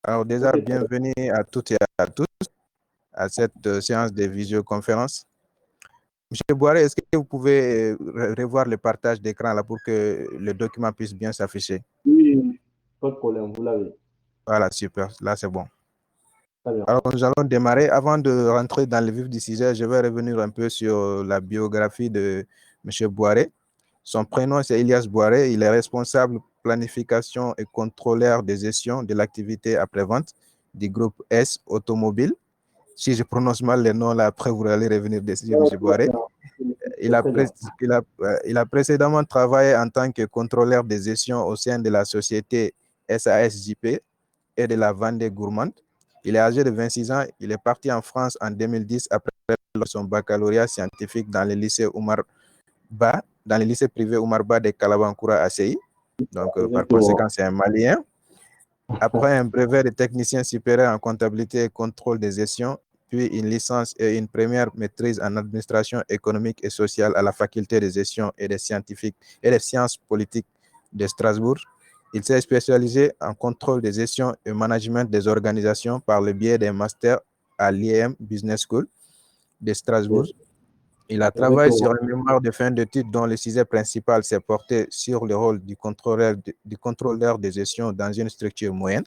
Alors déjà, Ok, bienvenue à toutes et à tous à cette séance de visioconférence. Monsieur Boiré, est-ce que vous pouvez revoir le partage d'écran là pour que le document puisse bien s'afficher? oui, pas de problème, vous l'avez. Voilà, super, là c'est bon. Très bien. Alors nous allons démarrer. Avant de rentrer dans le vif du sujet, je vais revenir un peu sur la biographie de Monsieur Boiré. Son prénom c'est Elias Boiré, il est responsable planification et contrôleur de gestion de l'activité après-vente du groupe S Automobile. Si je prononce mal les noms là, après vous allez revenir dessus, M. Boiré. Il C'est a, très bien. il a précédemment travaillé en tant que contrôleur de gestion au sein de la société SASJP et de la Vendée Gourmande. Il est âgé de 26 ans. Il est parti en France en 2010 après son baccalauréat scientifique dans le lycée Oumar Ba, dans le lycée privé Oumar Ba de Kalabankoura ACI. Donc, par Exactement. conséquent, c'est un Malien. Après un brevet de technicien supérieur en comptabilité et contrôle des gestions, puis une licence et une première maîtrise en administration économique et sociale à la faculté de gestion et des scientifiques et des sciences politiques de Strasbourg, il s'est spécialisé en contrôle des gestions et management des organisations par le biais d'un master à l'IEM Business School de Strasbourg. Ok. Il a travaillé sur Exactement. un mémoire de fin d'études dont le sujet principal s'est porté sur le rôle du contrôleur de gestion dans une structure moyenne.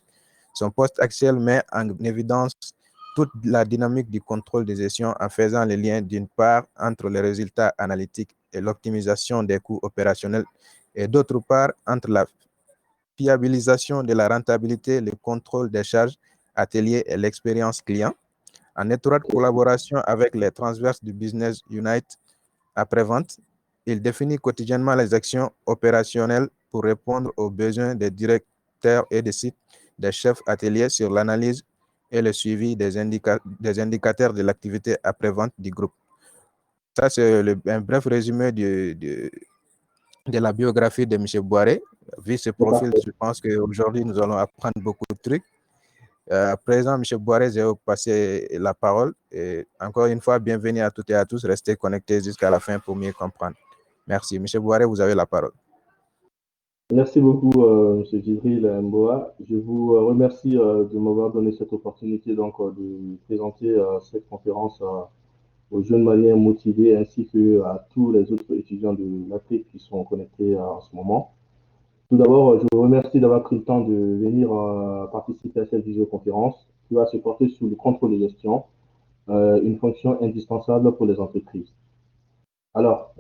Son poste actuel met en évidence toute la dynamique du contrôle de gestion en faisant le lien d'une part entre les résultats analytiques et l'optimisation des coûts opérationnels et d'autre part entre la fiabilisation de la rentabilité, le contrôle des charges ateliers et l'expérience client. En étroite collaboration avec les transverses du Business Unit après-vente, il définit quotidiennement les actions opérationnelles pour répondre aux besoins des directeurs et des sites des chefs ateliers sur l'analyse et le suivi des indicateurs de l'activité après-vente du groupe. Ça, c'est un bref résumé de la biographie de M. Boiré. Vu ce C'est profil, parfait. je pense qu'aujourd'hui, nous allons apprendre beaucoup de trucs. À présent, M. Boiré, je vais vous passer la parole. Et encore une fois, bienvenue à toutes et à tous. Restez connectés jusqu'à la fin pour mieux comprendre. Merci. M. Boiré, vous avez la parole. Merci beaucoup, M. Djibril Mboa. Je vous remercie de m'avoir donné cette opportunité de présenter cette conférence aux jeunes Maliens motivés ainsi qu'à tous les autres étudiants de l'Afrique qui sont connectés en ce moment. Tout d'abord, je vous remercie d'avoir pris le temps de venir participer à cette visioconférence qui va se porter sur le contrôle de gestion, une fonction indispensable pour les entreprises. Alors,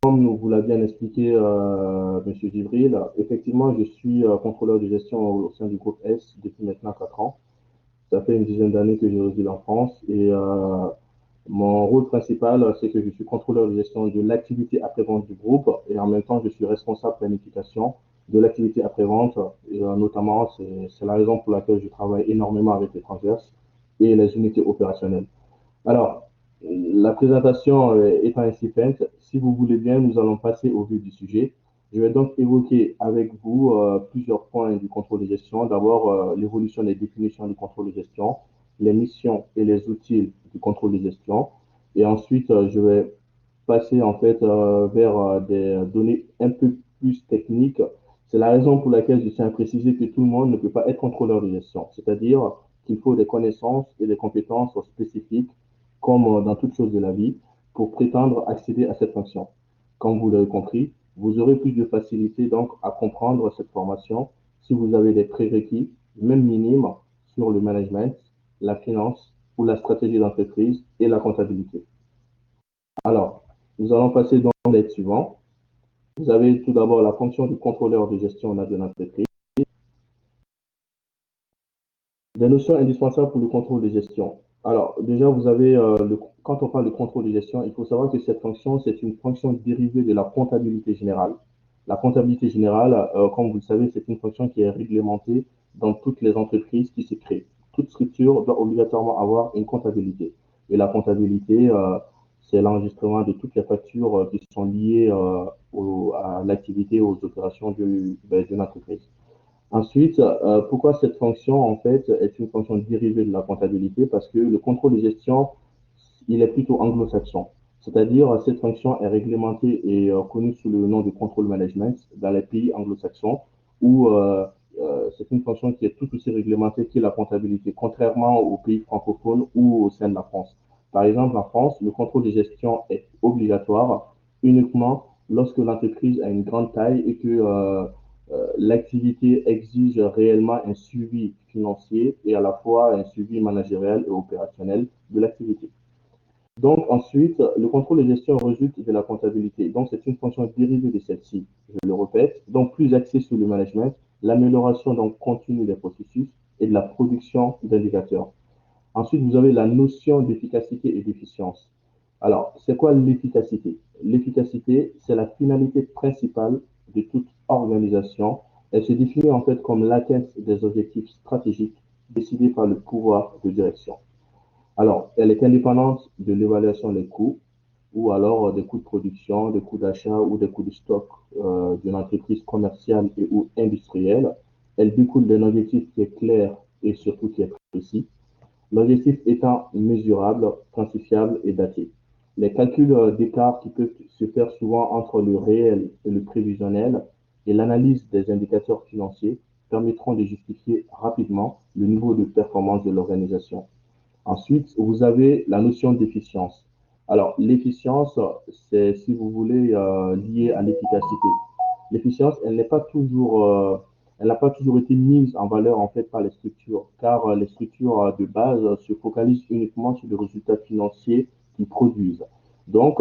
comme vous l'a bien expliqué M. Djibril, effectivement, je suis contrôleur de gestion au sein du groupe S depuis maintenant 4 ans. Ça fait une dizaine d'années que je réside en France et mon rôle principal, c'est que je suis contrôleur de gestion de l'activité après-vente du groupe et en même temps, je suis responsable planification de l'activité après-vente. Et notamment, c'est la raison pour laquelle je travaille énormément avec les transverses et les unités opérationnelles. Alors, la présentation étant ainsi faite, si vous voulez bien, nous allons passer au vif du sujet. Je vais donc évoquer avec vous plusieurs points du contrôle de gestion. D'abord, l'évolution des définitions du contrôle de gestion, les missions et les outils du contrôle de gestion. Et ensuite, je vais passer en fait vers des données un peu plus techniques. C'est la raison pour laquelle je tiens à préciser que tout le monde ne peut pas être contrôleur de gestion. C'est-à-dire qu'il faut des connaissances et des compétences spécifiques comme dans toute chose de la vie, pour prétendre accéder à cette fonction. Comme vous l'avez compris, vous aurez plus de facilité donc à comprendre cette formation si vous avez des prérequis, même minimes, sur le management, la finance ou la stratégie d'entreprise et la comptabilité. Alors, nous allons passer dans les suivants. Vous avez tout d'abord la fonction du contrôleur de gestion de l'entreprise. Des notions indispensables pour le contrôle de gestion. Alors, déjà, vous avez, quand on parle de contrôle de gestion, il faut savoir que cette fonction, c'est une fonction dérivée de la comptabilité générale. La comptabilité générale, comme vous le savez, c'est une fonction qui est réglementée dans toutes les entreprises qui se créent. Toute structure doit obligatoirement avoir une comptabilité. Et la comptabilité, c'est l'enregistrement de toutes les factures qui sont liées à l'activité, aux opérations d'une entreprise. Ensuite, pourquoi cette fonction, en fait, est une fonction dérivée de la comptabilité? Parce que le contrôle de gestion, il est plutôt anglo-saxon. C'est-à-dire, cette fonction est réglementée et connue sous le nom de control management dans les pays anglo-saxons, où c'est une fonction qui est tout aussi réglementée que la comptabilité, contrairement aux pays francophones ou au sein de la France. Par exemple, en France, le contrôle de gestion est obligatoire uniquement lorsque l'entreprise a une grande taille et que l'activité exige réellement un suivi financier et à la fois un suivi managérial et opérationnel de l'activité. Donc ensuite, le contrôle de gestion résulte de la comptabilité. Donc c'est une fonction dérivée de celle-ci, je le répète. Donc plus axée sur le management, l'amélioration donc continue des processus et de la production d'indicateurs. Ensuite, vous avez la notion d'efficacité et d'efficience. Alors, c'est quoi l'efficacité? L'efficacité, c'est la finalité principale de toute organisation. Elle se définit en fait comme l'atteinte des objectifs stratégiques décidés par le pouvoir de direction. Alors, elle est indépendante de l'évaluation des coûts ou alors des coûts de production, des coûts d'achat ou des coûts de stock d'une entreprise commerciale et ou industrielle. Elle découle d'un objectif qui est clair et surtout qui est précis. L'objectif étant mesurable, quantifiable et daté. Les calculs d'écart qui peuvent se faire souvent entre le réel et le prévisionnel et l'analyse des indicateurs financiers permettront de justifier rapidement le niveau de performance de l'organisation. Ensuite, vous avez la notion d'efficience. Alors, l'efficience, c'est, si vous voulez, lié à l'efficacité. L'efficience, elle n'a pas toujours été mise en valeur en fait par les structures, car les structures de base se focalisent uniquement sur les résultats financiers qu'ils produisent. Donc,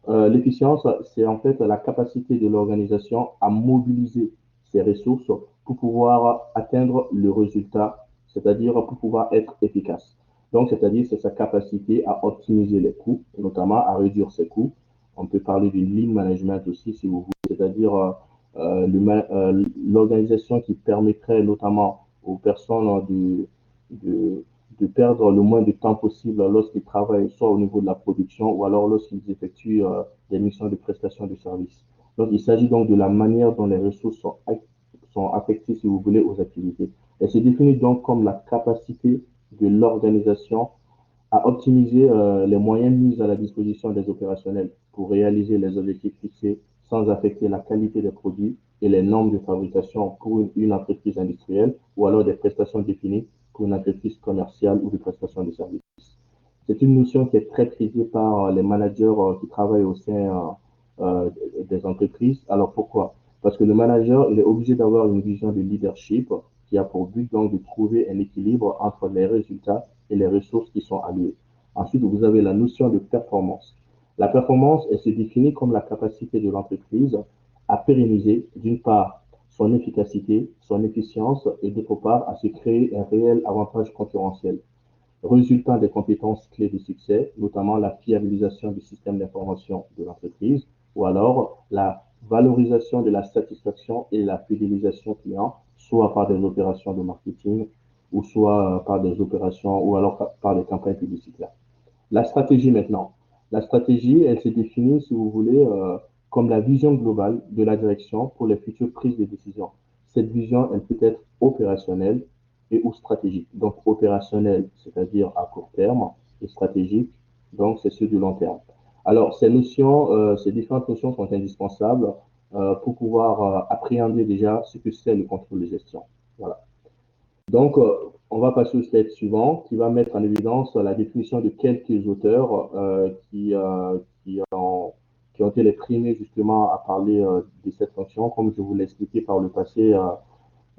l'efficience, c'est en fait la capacité de l'organisation à mobiliser ses ressources pour pouvoir atteindre le résultat, c'est-à-dire pour pouvoir être efficace. Donc, c'est-à-dire c'est sa capacité à optimiser les coûts, notamment à réduire ses coûts. On peut parler du lean management aussi, si vous voulez, c'est-à-dire l'organisation qui permettrait notamment aux personnes de perdre le moins de temps possible lorsqu'ils travaillent soit au niveau de la production ou alors lorsqu'ils effectuent des missions de prestation de services. Donc, il s'agit donc de la manière dont les ressources sont affectées, si vous voulez, aux activités. Elle se définit donc comme la capacité de l'organisation à optimiser les moyens mis à la disposition des opérationnels pour réaliser les objectifs fixés sans affecter la qualité des produits et les normes de fabrication pour une entreprise industrielle ou alors des prestations définies pour une entreprise commerciale ou de prestation de services. C'est une notion qui est très prisée par les managers qui travaillent au sein des entreprises. Alors pourquoi? Parce que le manager, il est obligé d'avoir une vision de leadership qui a pour but donc de trouver un équilibre entre les résultats et les ressources qui sont allouées. Ensuite, vous avez la notion de performance. La performance, elle se définit comme la capacité de l'entreprise à pérenniser, d'une part, son efficacité, son efficience et d'autre part, à se créer un réel avantage concurrentiel résultant des compétences clés du succès, notamment la fiabilisation du système d'information de l'entreprise ou alors la valorisation de la satisfaction et la fidélisation client, soit par des opérations de marketing ou soit par des opérations ou alors par des campagnes publicitaires. La stratégie maintenant. La stratégie, elle se définit, si vous voulez, comme la vision globale de la direction pour les futures prises de décision. Cette vision, elle peut être opérationnelle et ou stratégique. Donc, opérationnelle, c'est-à-dire à court terme, et stratégique, donc c'est ceux de long terme. Alors, ces notions, ces différentes notions sont indispensables pour pouvoir appréhender déjà ce que c'est le contrôle de gestion. Voilà. Donc, on va passer au slide suivant qui va mettre en évidence la définition de quelques auteurs qui ont été les premiers justement à parler de cette fonction. Comme je vous l'ai expliqué par le passé,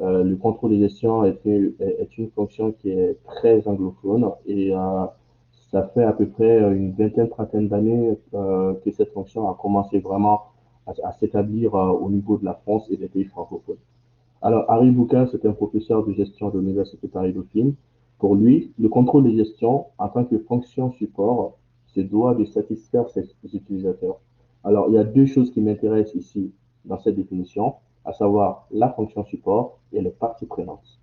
le contrôle de gestion est une fonction qui est très anglophone et ça fait à peu près une vingtaine, trentaine d'années que cette fonction a commencé vraiment à s'établir au niveau de la France et des pays francophones. Alors, Harry Bouquin, c'est un professeur de gestion de l'Université Paris-Dauphine. Pour lui, le contrôle de gestion, en tant que fonction support, se doit de satisfaire ses utilisateurs. Alors, il y a deux choses qui m'intéressent ici dans cette définition, à savoir la fonction support et les parties prenantes.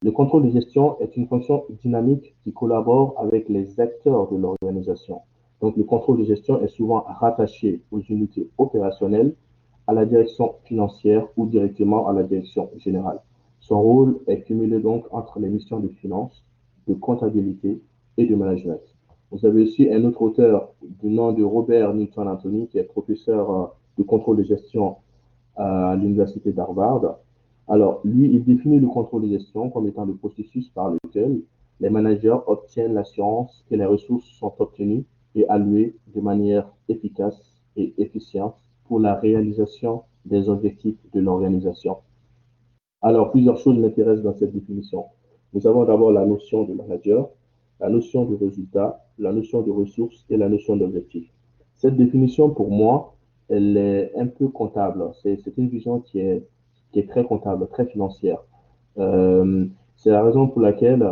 Le contrôle de gestion est une fonction dynamique qui collabore avec les acteurs de l'organisation. Donc, le contrôle de gestion est souvent rattaché aux unités opérationnelles, à la direction financière ou directement à la direction générale. Son rôle est cumulé donc entre les missions de finance, de comptabilité et de management. Vous avez aussi un autre auteur du nom de Robert Newton Anthony, qui est professeur de contrôle de gestion à l'université d'Harvard. Alors, lui, il définit le contrôle de gestion comme étant le processus par lequel les managers obtiennent l'assurance que les ressources sont obtenues et allouées de manière efficace et efficiente pour la réalisation des objectifs de l'organisation. Alors, plusieurs choses m'intéressent dans cette définition. Nous avons d'abord la notion de manager, la notion de résultat, la notion de ressources et la notion d'objectif. Cette définition, pour moi, elle est un peu comptable. C'est une vision qui est très comptable, très financière. Euh, c'est la raison pour laquelle,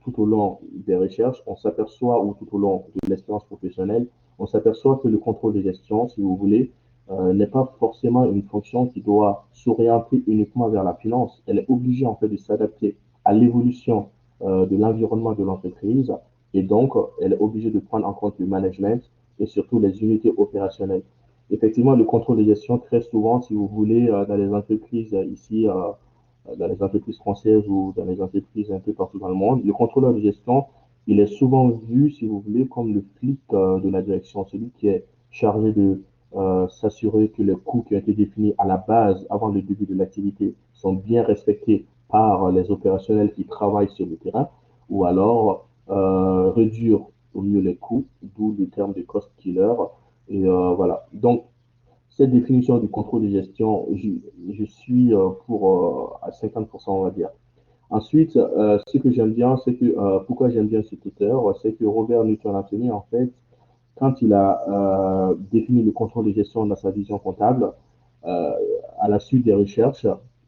tout au long des recherches, on s'aperçoit, ou tout au long de l'expérience professionnelle, on s'aperçoit que le contrôle de gestion, si vous voulez, n'est pas forcément une fonction qui doit s'orienter uniquement vers la finance. Elle est obligée en fait de s'adapter à l'évolution de l'environnement de l'entreprise et donc elle est obligée de prendre en compte le management et surtout les unités opérationnelles. Effectivement, le contrôle de gestion, très souvent, si vous voulez, dans les entreprises ici, dans les entreprises françaises ou dans les entreprises un peu partout dans le monde, le contrôleur de gestion, il est souvent vu, si vous voulez, comme le flic de la direction, celui qui est chargé de s'assurer que les coûts qui ont été définis à la base, avant le début de l'activité, sont bien respectés par les opérationnels qui travaillent sur le terrain, ou alors réduire au mieux les coûts, d'où le terme de cost killer. Et voilà. Donc, cette définition du contrôle de gestion, je suis pour à 50%, on va dire. Ensuite, ce que j'aime bien, c'est que, pourquoi j'aime bien cet auteur, c'est que Robert Newton-Anthony, en fait, quand il a défini le contrôle de gestion dans sa vision comptable, euh, à la suite des recherches,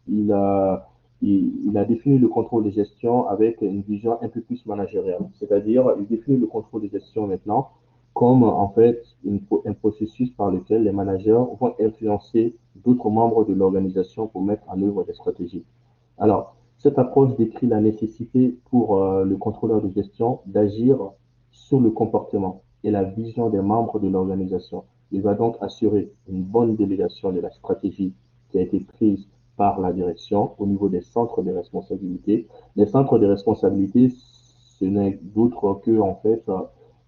il a, il a défini le contrôle de gestion avec une vision un peu plus managériale. C'est-à-dire, il définit le contrôle de gestion maintenant comme en fait un processus par lequel les managers vont influencer d'autres membres de l'organisation pour mettre en œuvre des stratégies. Alors, cette approche décrit la nécessité pour le contrôleur de gestion d'agir sur le comportement et la vision des membres de l'organisation. Il va donc assurer une bonne délégation de la stratégie qui a été prise par la direction au niveau des centres de responsabilité. Les centres de responsabilité, ce n'est d'autre que, en fait,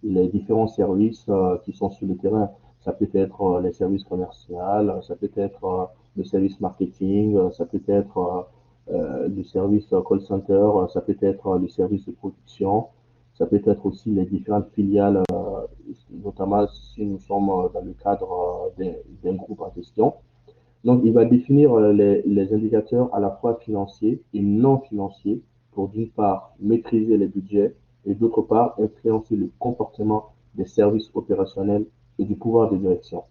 les différents services qui sont sur le terrain. Ça peut être les services commerciaux, ça peut être le service marketing, ça peut être le service call center, ça peut être le service de production, ça peut être aussi les différentes filiales, notamment si nous sommes dans le cadre d'un groupe en question. Donc, il va définir les indicateurs à la fois financiers et non financiers pour d'une part maîtriser les budgets et d'autre part influencer le comportement des services opérationnels et du pouvoir de direction.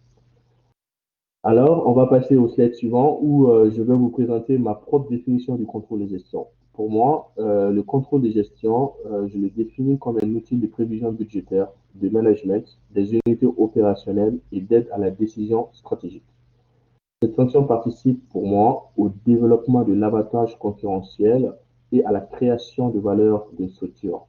Alors, on va passer au slide suivant où je vais vous présenter ma propre définition du contrôle de gestion. Pour moi, le contrôle de gestion, je le définis comme un outil de prévision budgétaire, de management, des unités opérationnelles et d'aide à la décision stratégique. Cette fonction participe pour moi au développement de l'avantage concurrentiel et à la création de valeur d'une structure.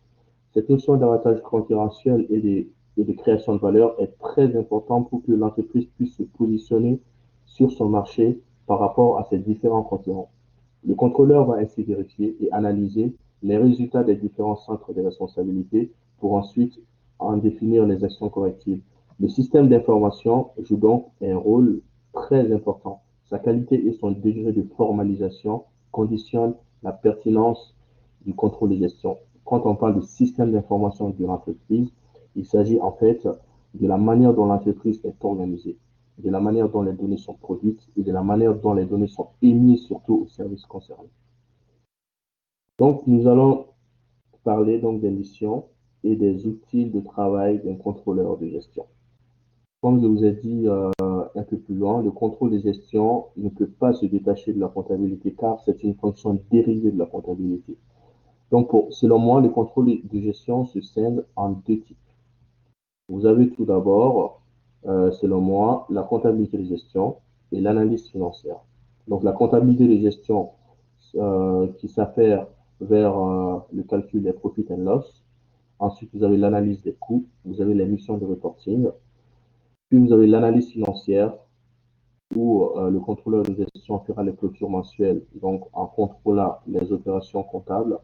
Cette notion d'avantage concurrentiel et de création de valeur est très importante pour que l'entreprise puisse se positionner sur son marché par rapport à ses différents concurrents. Le contrôleur va ainsi vérifier et analyser les résultats des différents centres de responsabilité pour ensuite en définir les actions correctives. Le système d'information joue donc un rôle très important. Sa qualité et son degré de formalisation conditionnent la pertinence du contrôle de gestion. Quand on parle de système d'information de l'entreprise, il s'agit en fait de la manière dont l'entreprise est organisée, de la manière dont les données sont produites et de la manière dont les données sont émises surtout aux services concernés. Donc, nous allons parler donc des missions et des outils de travail d'un contrôleur de gestion. Comme je vous ai dit un peu plus loin, le contrôle de gestion ne peut pas se détacher de la comptabilité car c'est une fonction dérivée de la comptabilité. Donc, selon moi, le contrôle de gestion se scinde en deux types. Vous avez tout d'abord, selon moi, la comptabilité de gestion et l'analyse financière. Donc, la comptabilité de gestion qui s'affaire vers le calcul des profit and loss. Ensuite, vous avez l'analyse des coûts, vous avez les missions de reporting, puis vous avez l'analyse financière où le contrôleur de gestion fera les clôtures mensuelles, donc en contrôlant les opérations comptables.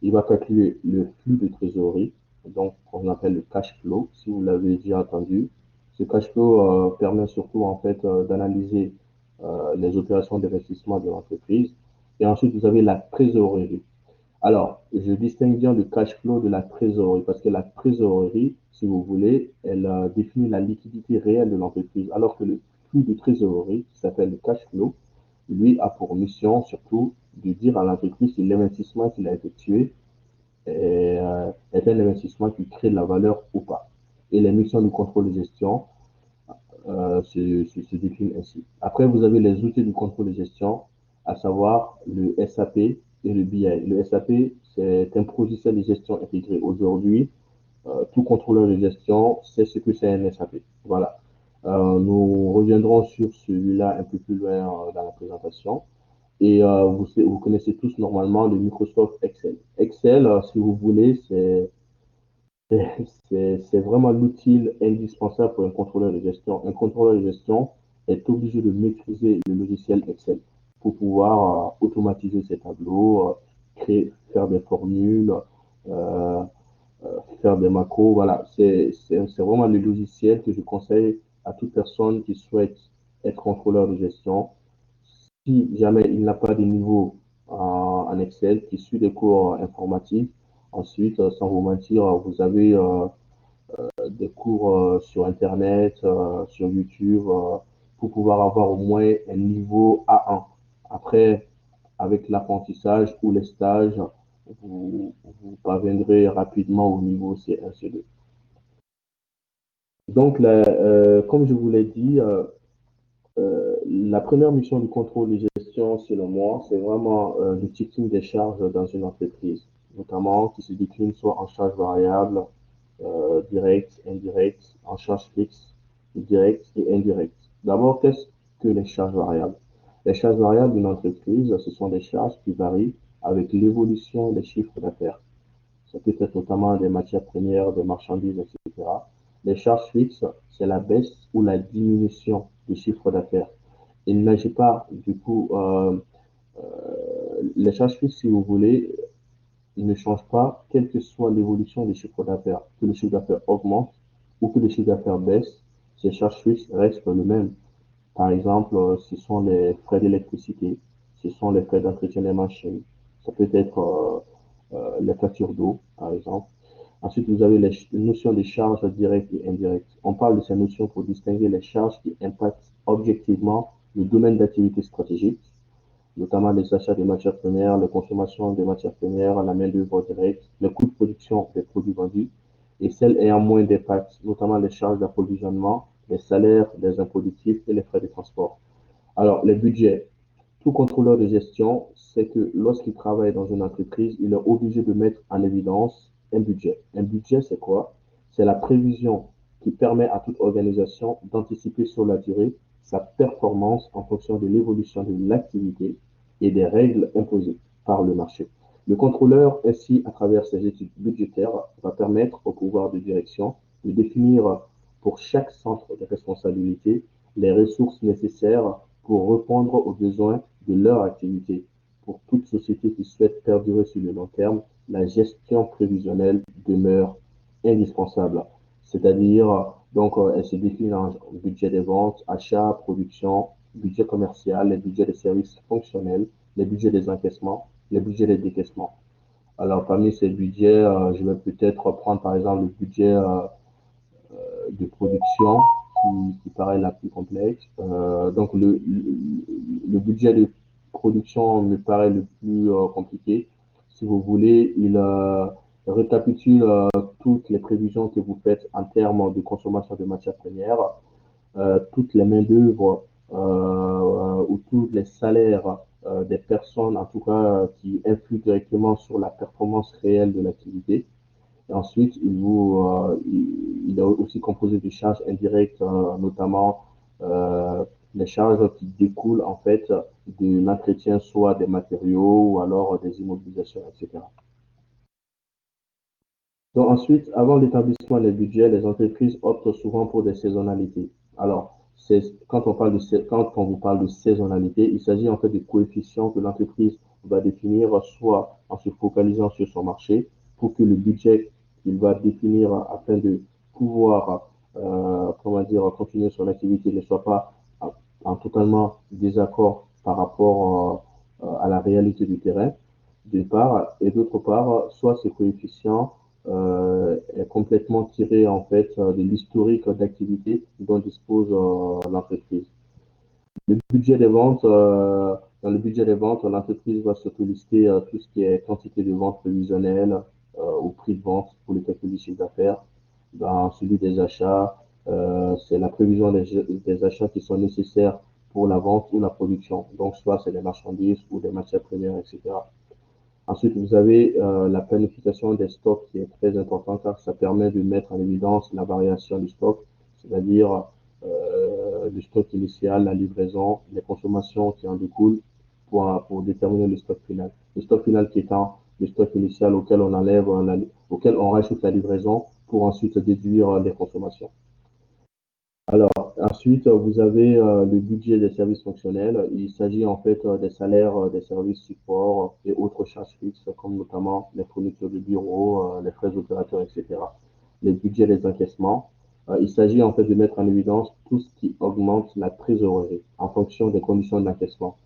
Il va calculer le flux de trésorerie, donc qu'on appelle le cash flow, si vous l'avez déjà entendu. Ce cash flow permet surtout en fait d'analyser les opérations d'investissement de l'entreprise. Et ensuite, vous avez la trésorerie. Alors, je distingue bien le cash flow de la trésorerie parce que la trésorerie, si vous voulez, elle définit la liquidité réelle de l'entreprise, alors que le flux de trésorerie, qui s'appelle le cash flow, lui a pour mission surtout de dire à l'entreprise si l'investissement qu'il a effectué est un investissement qui crée de la valeur ou pas. Et les missions du contrôle de gestion se déclinent ainsi. Après, vous avez les outils du contrôle de gestion, à savoir le SAP et le BI. Le SAP, c'est un logiciel de gestion intégré. Aujourd'hui, tout contrôleur de gestion sait ce que c'est un SAP. Voilà. Nous reviendrons sur celui-là un peu plus loin dans la présentation. Et vous connaissez tous normalement le Microsoft Excel. Excel, si vous voulez, c'est vraiment l'outil indispensable pour un contrôleur de gestion. Un contrôleur de gestion est obligé de maîtriser le logiciel Excel pour pouvoir automatiser ses tableaux, faire des formules, euh, faire des macros. Voilà, c'est vraiment le logiciel que je conseille à toute personne qui souhaite être contrôleur de gestion. Si jamais il n'a pas de niveau en Excel, qui suit des cours informatiques, ensuite, sans vous mentir, vous avez des cours sur Internet, sur YouTube, pour pouvoir avoir au moins un niveau A1. Après, avec l'apprentissage ou les stages, vous parviendrez rapidement au niveau C1, C2. Donc, comme je vous l'ai dit, la première mission du contrôle de gestion, selon moi, c'est vraiment le ticking des charges dans une entreprise, notamment qui se décline soit en charge variable, directe, indirecte, en charge fixe, directe et indirecte. D'abord, qu'est-ce que les charges variables? Les charges variables d'une entreprise, ce sont des charges qui varient avec l'évolution des chiffres d'affaires. Ça peut être notamment des matières premières, des marchandises, etc. Les charges fixes, c'est la baisse ou la diminution du chiffre d'affaires. Il n'agit pas, du coup, les charges fixes, si vous voulez, ne changent pas, quelle que soit l'évolution des chiffres d'affaires. Que le chiffre d'affaires augmente ou que le chiffre d'affaires baisse, ces charges fixes restent les mêmes. Par exemple, ce sont les frais d'électricité, ce sont les frais d'entretien des machines, ça peut être les factures d'eau, par exemple. Ensuite, vous avez les notions de charges directes et indirectes. On parle de ces notions pour distinguer les charges qui impactent objectivement le domaine d'activité stratégique, notamment les achats des matières premières, la consommation des matières premières, la main-d'œuvre directe, le coût de production des produits vendus, et celles ayant moins d'impact, notamment les charges d'approvisionnement, les salaires des improductifs et les frais de transport. Alors, les budgets. Tout contrôleur de gestion sait que lorsqu'il travaille dans une entreprise, il est obligé de mettre en évidence un budget. Un budget, c'est quoi? C'est la prévision qui permet à toute organisation d'anticiper sur la durée sa performance en fonction de l'évolution de l'activité et des règles imposées par le marché. Le contrôleur, ainsi, à travers ses études budgétaires, va permettre au pouvoir de direction de définir pour chaque centre de responsabilité les ressources nécessaires pour répondre aux besoins de leur activité. Pour toute société qui souhaite perdurer sur le long terme, la gestion prévisionnelle demeure indispensable. C'est-à-dire, donc, elle se décline en budget des ventes, achats, production, budget commercial, les budgets des services fonctionnels, les budgets des encaissements, les budgets des décaissements. Alors, parmi ces budgets, je vais peut-être prendre par exemple le budget de production qui paraît la plus complexe. Donc, le budget de production me paraît le plus compliqué. Si vous voulez, il récapitule toutes les prévisions que vous faites en termes de consommation de matières premières, toutes les main-d'œuvre ou tous les salaires des personnes, en tout cas, qui influent directement sur la performance réelle de l'activité. Et ensuite, il est aussi composé de charges indirectes, notamment les charges qui découlent en fait de l'entretien soit des matériaux ou alors des immobilisations, etc. Donc ensuite, avant l'établissement des budgets, les entreprises optent souvent pour des saisonnalités. Alors, quand on vous parle de saisonnalité, il s'agit en fait des coefficients que l'entreprise va définir soit en se focalisant sur son marché pour que le budget qu'il va définir afin de pouvoir, comment dire, continuer son activité ne soit pas en totalement désaccord par rapport à la réalité du terrain, d'une part, et d'autre part, soit ce coefficient est complètement tiré en fait de l'historique d'activité dont dispose l'entreprise. Le budget des ventes, dans le budget des ventes, l'entreprise va surtout lister tout ce qui est quantité de vente prévisionnelle au prix de vente pour le calcul du chiffre d'affaires. Dans celui des achats, c'est la prévision des achats qui sont nécessaires pour la vente ou la production. Donc, soit c'est des marchandises ou des matières premières, etc. Ensuite, vous avez la planification des stocks qui est très importante car ça permet de mettre en évidence la variation du stock, c'est-à-dire le stock initial, la livraison, les consommations qui en découlent pour déterminer le stock final. Le stock final qui étant le stock initial auquel on enlève, auquel on rajoute la livraison pour ensuite déduire les consommations. Alors, ensuite, vous avez le budget des services fonctionnels. Il s'agit en fait des salaires des services support et autres charges fixes, comme notamment les fournitures de bureau, les frais opérateurs, etc. Les budgets des encaissements. Il s'agit en fait de mettre en évidence tout ce qui augmente la trésorerie en fonction des conditions d'encaissement.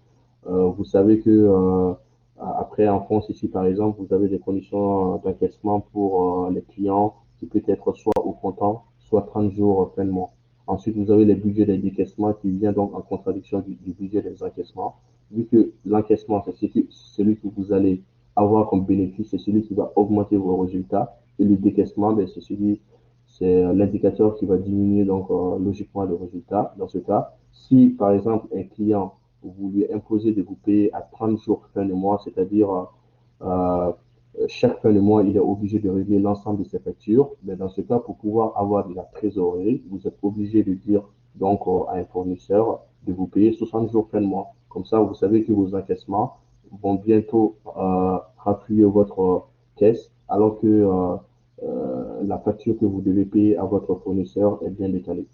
Vous savez que après, en France, ici, par exemple, vous avez des conditions d'encaissement pour les clients qui peut être soit au comptant, soit 30 jours pleinement. Ensuite, vous avez les budgets des décaissements qui vient donc en contradiction du budget des encaissements. Vu que l'encaissement, c'est celui que vous allez avoir comme bénéfice, c'est celui qui va augmenter vos résultats. Et le décaissement, ben, c'est l'indicateur qui va diminuer donc logiquement le résultat. Dans ce cas, si par exemple un client vous lui imposez de vous payer à 30 jours fin de mois, c'est-à-dire euh, chaque fin de mois, il est obligé de régler l'ensemble de ses factures. Mais dans ce cas, pour pouvoir avoir de la trésorerie, vous êtes obligé de dire donc à un fournisseur de vous payer 60 jours fin de mois. Comme ça, vous savez que vos encaissements vont bientôt rafluer votre caisse, alors que la facture que vous devez payer à votre fournisseur est bien décalée.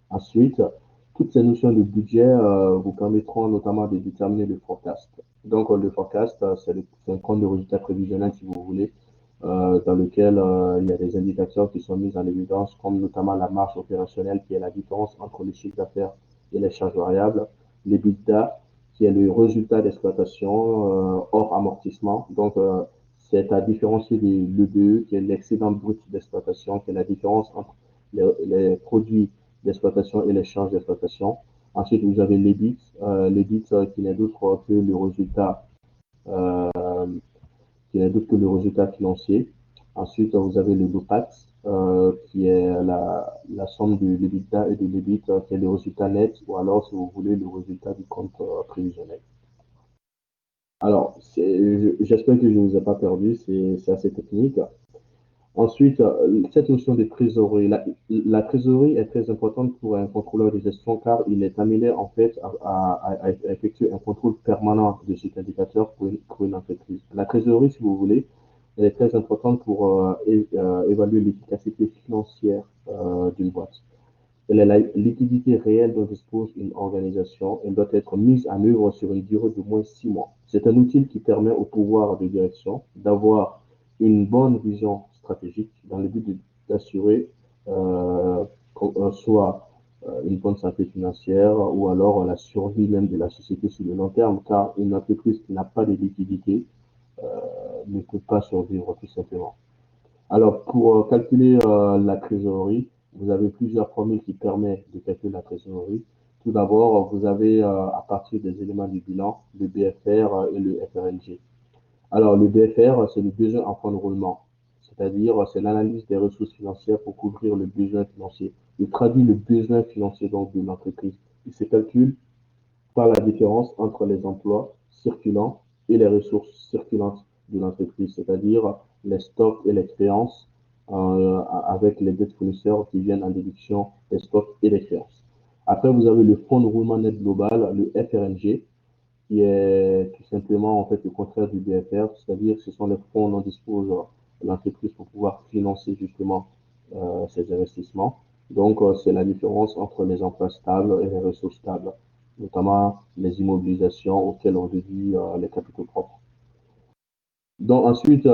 Ensuite, toutes ces notions de budget vous permettront notamment de déterminer le forecast. Donc, le forecast, c'est un compte de résultat prévisionnel, si vous voulez, dans lequel il y a des indicateurs qui sont mis en évidence, comme notamment la marge opérationnelle, qui est la différence entre le chiffre d'affaires et les charges variables, l'EBITDA, qui est le résultat d'exploitation hors amortissement. Donc, c'est à différencier de l'EBE, qui est l'excédent brut d'exploitation, qui est la différence entre les produits d'exploitation et les charges d'exploitation. Ensuite, vous avez l'EBIT, qui n'est d'autre que le résultat euh, financier. Ensuite, vous avez le DOPAT, qui est la somme de l'EBITDA et de l'EBIT, qui est le résultat net, ou alors, si vous voulez, le résultat du compte prévisionnel. Alors, j'espère que je ne vous ai pas perdu, c'est assez technique. Ensuite, cette notion de trésorerie, la trésorerie est très importante pour un contrôleur de gestion car il est amené en fait à effectuer un contrôle permanent de cet indicateur pour une entreprise. La trésorerie, si vous voulez, elle est très importante pour évaluer l'efficacité financière d'une boîte. Elle est la liquidité réelle dont dispose une organisation. Elle doit être mise en œuvre sur une durée de moins 6 mois. C'est un outil qui permet au pouvoir de direction d'avoir une bonne vision stratégique dans le but d'assurer soit une bonne santé financière ou alors la survie même de la société sur le long terme, car une entreprise qui n'a pas de liquidité ne peut pas survivre tout simplement. Alors, pour calculer la trésorerie, vous avez plusieurs formules qui permettent de calculer la trésorerie. Tout d'abord, vous avez à partir des éléments du bilan, le BFR et le FRNG. Alors, le BFR, c'est le besoin en fonds de roulement, c'est-à-dire c'est l'analyse des ressources financières pour couvrir le besoin financier. Il traduit le besoin financier donc de l'entreprise. Il se calcule par la différence entre les emplois circulants et les ressources circulantes de l'entreprise, c'est-à-dire les stocks et les créances avec les dettes fournisseurs qui viennent en déduction des stocks et des créances. Après, vous avez le fonds de roulement net global, le FRNG, qui est tout simplement en fait le contraire du BFR, c'est-à-dire que ce sont les fonds dont dispose l'entreprise pour pouvoir financer justement ses investissements. Donc, c'est la différence entre les emplois stables et les ressources stables, notamment les immobilisations auxquelles on déduit les capitaux propres. Donc ensuite, vous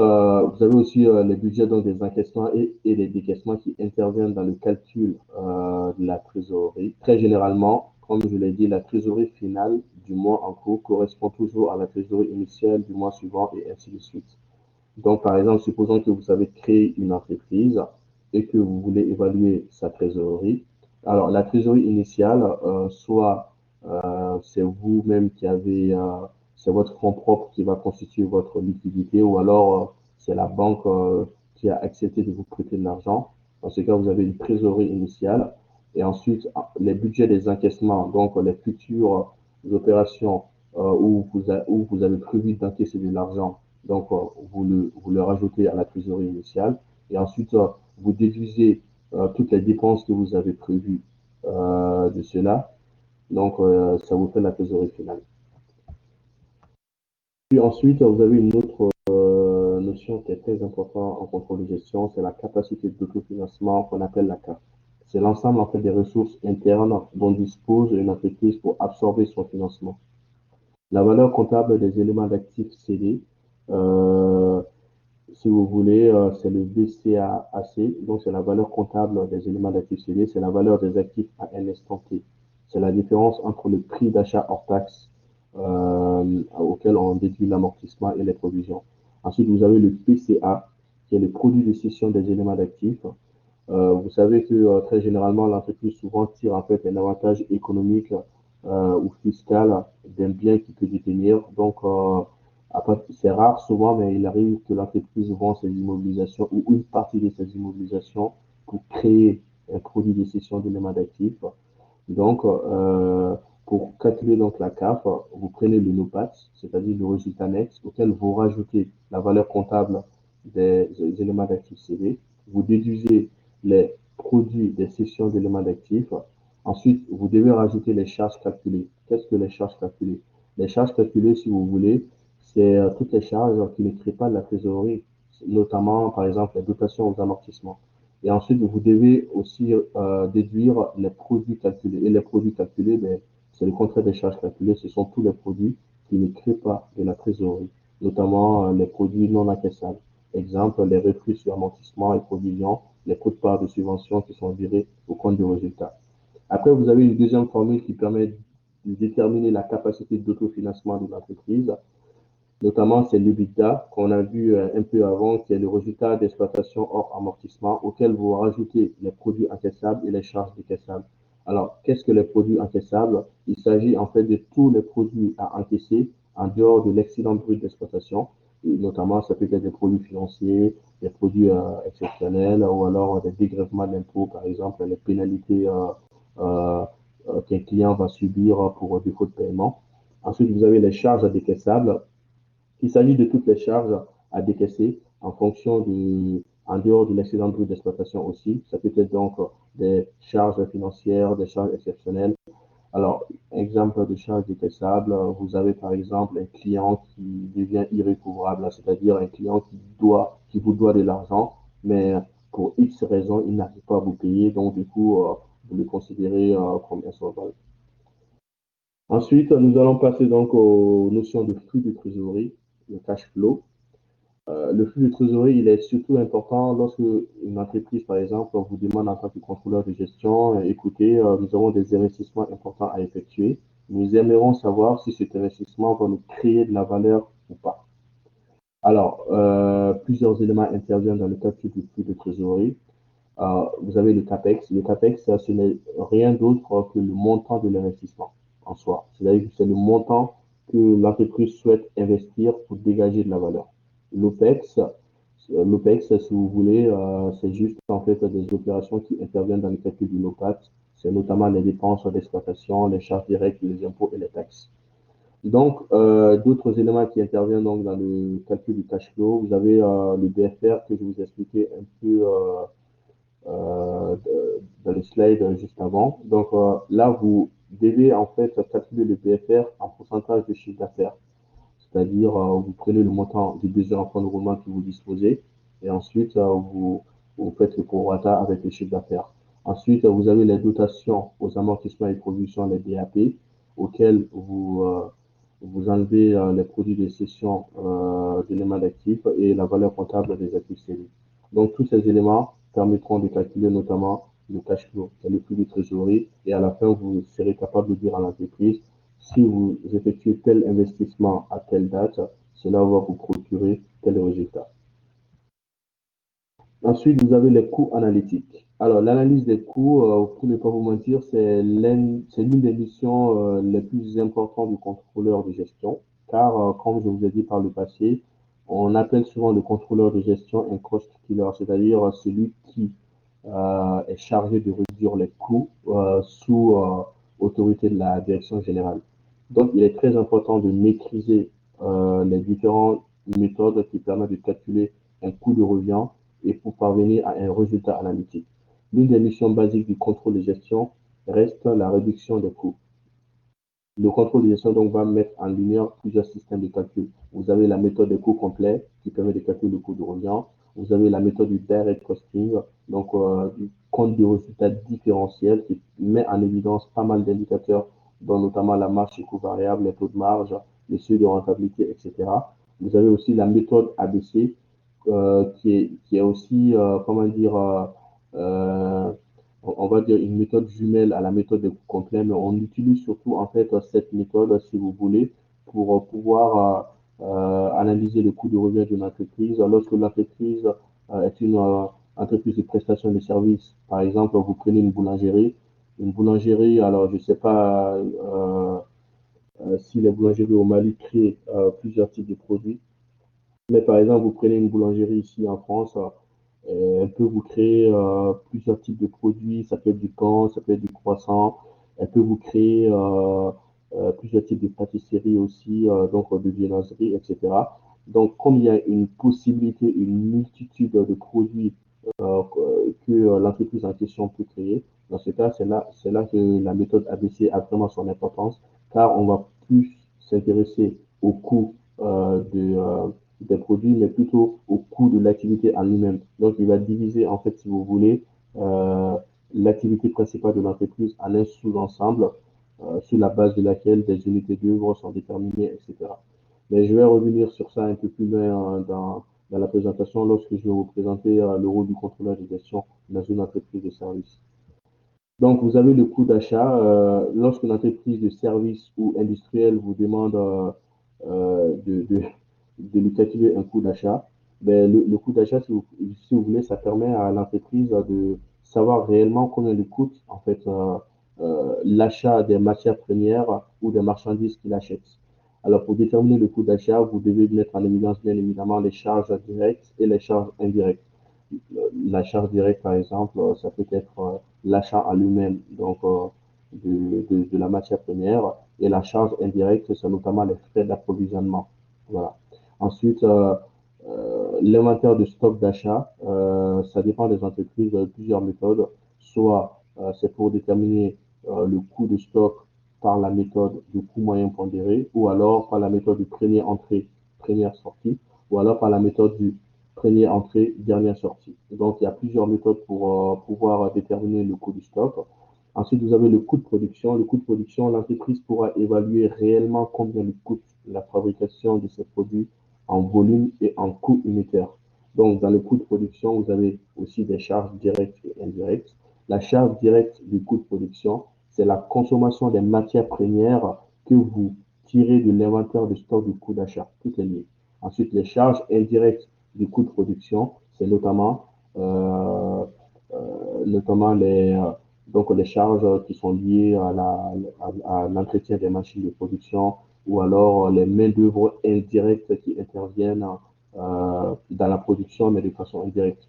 avez aussi les budgets donc, des encaissements et des décaissements qui interviennent dans le calcul de la trésorerie. Très généralement, comme je l'ai dit, la trésorerie finale du mois en cours correspond toujours à la trésorerie initiale du mois suivant et ainsi de suite. Donc, par exemple, supposons que vous avez créé une entreprise et que vous voulez évaluer sa trésorerie. Alors, la trésorerie initiale, soit c'est vous-même qui avez, c'est votre fonds propre qui va constituer votre liquidité, ou alors c'est la banque qui a accepté de vous prêter de l'argent. Dans ce cas, vous avez une trésorerie initiale. Et ensuite, les budgets des encaissements, donc les futures opérations où vous avez prévu d'encaisser de l'argent. Donc, vous le rajoutez à la trésorerie initiale. Et ensuite, vous déduisez toutes les dépenses que vous avez prévues de cela. Donc, ça vous fait la trésorerie finale. Puis ensuite, vous avez une autre notion qui est très importante en contrôle de gestion, c'est la capacité d'autofinancement qu'on appelle la CAF. C'est l'ensemble en fait des ressources internes dont dispose une entreprise pour absorber son financement. La valeur comptable des éléments d'actifs cédés, si vous voulez, c'est le VCAAC, donc c'est la valeur comptable des éléments d'actifs cédés, c'est la valeur des actifs à un instant T. C'est la différence entre le prix d'achat hors taxe auquel on déduit l'amortissement et les provisions. Ensuite, vous avez le PCA, qui est le produit de cession des éléments d'actifs. Vous savez que très généralement, l'entreprise souvent tire en fait un avantage économique ou fiscal d'un bien qu'il peut détenir. Donc, c'est rare souvent, mais il arrive que l'entreprise vend ses immobilisations ou une partie de ses immobilisations pour créer un produit de cession d'éléments d'actifs. Donc, pour calculer donc la CAF, vous prenez le NOPAT, c'est-à-dire le résultat net, auquel vous rajoutez la valeur comptable des éléments d'actifs cédés. Vous déduisez les produits des cessions d'éléments d'actifs. Ensuite, vous devez rajouter les charges calculées. Qu'est-ce que les charges calculées? Les charges calculées, si vous voulez, c'est toutes les charges qui ne créent pas de la trésorerie, notamment, par exemple, les dotations aux amortissements. Et ensuite, vous devez aussi déduire les produits calculés. Et les produits calculés, ben, c'est le contraire des charges calculées. Ce sont tous les produits qui ne créent pas de la trésorerie, notamment les produits non encaissables. Exemple, les refus sur amortissement et provisions, les coûts de part de subvention qui sont virés au compte de résultat. Après, vous avez une deuxième formule qui permet de déterminer la capacité d'autofinancement de l'entreprise. Notamment, c'est l'EBITDA qu'on a vu un peu avant, qui est le résultat d'exploitation hors amortissement, auquel vous rajoutez les produits encaissables et les charges décaissables. Alors, qu'est-ce que les produits encaissables? Il s'agit en fait de tous les produits à encaisser en dehors de l'excédent brut d'exploitation. Notamment, ça peut être des produits financiers, des produits exceptionnels ou alors des dégrèvements d'impôts, par exemple, les pénalités qu'un client va subir pour défaut de paiement. Ensuite, vous avez les charges décaissables. Il s'agit de toutes les charges à décaisser en fonction en dehors de l'excédent brut d'exploitation aussi. Ça peut être donc des charges financières, des charges exceptionnelles. Alors, exemple de charges décaissables, vous avez par exemple un client qui devient irrécouvrable, c'est-à-dire un client qui vous doit de l'argent, mais pour X raisons, il n'arrive pas à vous payer, donc du coup, vous le considérez comme insolvable. Ensuite, nous allons passer donc aux notions de flux de trésorerie, le cash flow. Le flux de trésorerie, il est surtout important lorsque une entreprise, par exemple, vous demande en tant que contrôleur de gestion, écoutez, nous avons des investissements importants à effectuer. Nous aimerons savoir si cet investissement va nous créer de la valeur ou pas. Alors, plusieurs éléments interviennent dans le calcul du flux de trésorerie. Vous avez le CAPEX. Le CAPEX, ce n'est rien d'autre que le montant de l'investissement en soi. C'est-à-dire que c'est le montant que l'entreprise souhaite investir pour dégager de la valeur. L'OPEX, si vous voulez, c'est juste en fait des opérations qui interviennent dans le calcul du NOPAT. C'est notamment les dépenses d'exploitation, les charges directes, les impôts et les taxes. Donc, d'autres éléments qui interviennent donc dans le calcul du cash flow, vous avez le BFR que je vous ai expliqué un peu dans le slide juste avant. Donc là, vous devez en fait calculer le BFR en pourcentage de chiffre d'affaires. C'est-à-dire, vous prenez le montant du besoin en fonds de roulement que vous disposez et ensuite vous faites le prorata avec le chiffre d'affaires. Ensuite, vous avez les dotations aux amortissements et productions, les DAP, auxquels vous enlevez les produits de cession d'éléments d'actifs et la valeur comptable des actifs cédés. Donc, tous ces éléments permettront de calculer notamment le cash flow, c'est le flux de trésorerie. Et à la fin, vous serez capable de dire à l'entreprise, si vous effectuez tel investissement à telle date, cela va vous procurer tel résultat. Ensuite, vous avez les coûts analytiques. Alors, l'analyse des coûts, pour ne pas vous mentir, c'est l'une des missions les plus importantes du contrôleur de gestion, car, comme je vous ai dit par le passé, on appelle souvent le contrôleur de gestion un cost killer, c'est-à-dire celui qui est chargé de réduire les coûts sous autorité de la direction générale. Donc, il est très important de maîtriser les différentes méthodes qui permettent de calculer un coût de revient et pour parvenir à un résultat analytique. L'une des missions basiques du contrôle de gestion reste la réduction des coûts. Le contrôle de gestion donc va mettre en lumière plusieurs systèmes de calcul. Vous avez la méthode des coûts complets qui permet de calculer le coût de revient. Vous avez la méthode du direct costing, donc du compte de résultat différentiel qui met en évidence pas mal d'indicateurs, dont notamment la marge et coût variable, les taux de marge, les seuils de rentabilité, etc. Vous avez aussi la méthode ABC qui est aussi, comment dire, on va dire une méthode jumelle à la méthode des coûts complets, mais on utilise surtout en fait cette méthode, si vous voulez, pour pouvoir analyser le coût de revient d'une entreprise. Lorsque l'entreprise est une entreprise de prestation de services, par exemple, vous prenez une boulangerie, alors je ne sais pas si les boulangeries au Mali créent plusieurs types de produits, mais par exemple, vous prenez une boulangerie ici en France, elle peut vous créer plusieurs types de produits. Ça peut être du pain, ça peut être du croissant. Elle peut vous créer plusieurs types de pâtisseries aussi, donc de viennoiseries, etc. Donc, comme il y a une possibilité, une multitude de produits que l'entreprise en question peut créer, dans ce cas, c'est là que la méthode ABC a vraiment son importance, car on va plus s'intéresser au coût des produits, mais plutôt au coût de l'activité en lui-même. Donc, il va diviser, en fait, si vous voulez, euh, l'activité principale de l'entreprise en un sous-ensemble sur la base de laquelle des unités d'œuvre sont déterminées, etc. Mais je vais revenir sur ça un peu plus loin dans la présentation lorsque je vais vous présenter le rôle du contrôleur de gestion dans une entreprise de service. Donc, vous avez le coût d'achat. Lorsqu'une entreprise de service ou industrielle vous demande de lui calculer un coût d'achat, ben, le coût d'achat, si vous voulez, ça permet à l'entreprise de savoir réellement combien lui coûte en fait l'achat des matières premières ou des marchandises qu'il achète. Alors, pour déterminer le coût d'achat, vous devez mettre en évidence bien évidemment les charges directes et les charges indirectes. La charge directe, par exemple, ça peut être l'achat en lui-même, donc de la matière première, et la charge indirecte, c'est notamment les frais d'approvisionnement. Voilà. Ensuite, l'inventaire de stock d'achat, ça dépend des entreprises, plusieurs méthodes. Soit c'est pour déterminer le coût de stock par la méthode du coût moyen pondéré, ou alors par la méthode du premier entrée, première sortie, ou alors par la méthode du première entrée, dernière sortie. Donc, il y a plusieurs méthodes pour pouvoir déterminer le coût du stock. Ensuite, vous avez le coût de production. Le coût de production, l'entreprise pourra évaluer réellement combien lui coûte la fabrication de ses produits en volume et en coût unitaire. Donc, dans le coût de production, vous avez aussi des charges directes et indirectes. La charge directe du coût de production, c'est la consommation des matières premières que vous tirez de l'inventaire de stock du coût d'achat. Tout est lié. Ensuite, les charges indirectes du coût de production, c'est notamment donc les charges qui sont liées à l'entretien des machines de production ou alors les main-d'œuvre indirectes qui interviennent dans la production, mais de façon indirecte.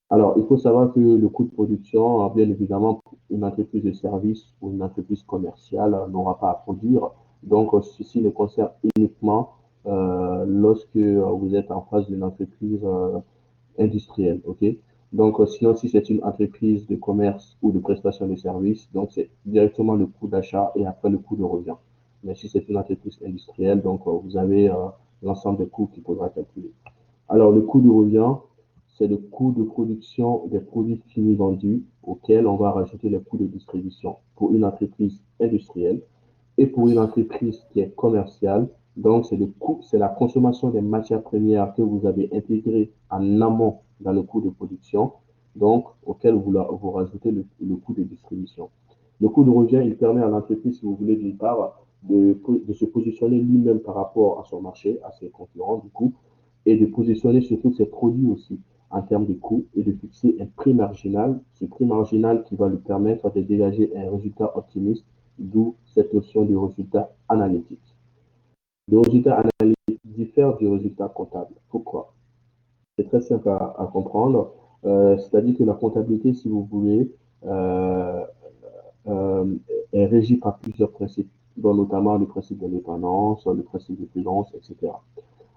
Alors, il faut savoir que le coût de production, bien évidemment, une entreprise de service ou une entreprise commerciale n'aura pas à produire. Donc, ceci ne concerne uniquement lorsque vous êtes en face d'une entreprise industrielle. OK? Donc, sinon, si c'est une entreprise de commerce ou de prestation de services, donc c'est directement le coût d'achat et après le coût de revient. Mais si c'est une entreprise industrielle, donc vous avez l'ensemble des coûts qu'il faudra calculer. Alors, le coût de revient, c'est le coût de production des produits finis vendus auquel on va rajouter les coûts de distribution pour une entreprise industrielle et pour une entreprise qui est commerciale. Donc, c'est le coût, c'est la consommation des matières premières que vous avez intégrées en amont dans le coût de production donc auquel vous rajoutez le coût de distribution. Le coût de revient, il permet à l'entreprise, si vous voulez, d'une part, de se positionner lui-même par rapport à son marché, à ses concurrents, du coup, et de positionner surtout ses produits aussi en termes de coûts et de fixer un prix marginal, ce prix marginal qui va lui permettre de dégager un résultat optimiste, d'où cette notion de résultat analytique. Le résultat analytique diffère du résultat comptable. Pourquoi? C'est très simple à comprendre. C'est-à-dire que la comptabilité, si vous voulez, euh, euh, est régie par plusieurs principes, dont notamment le principe d'indépendance, le principe de prudence, etc.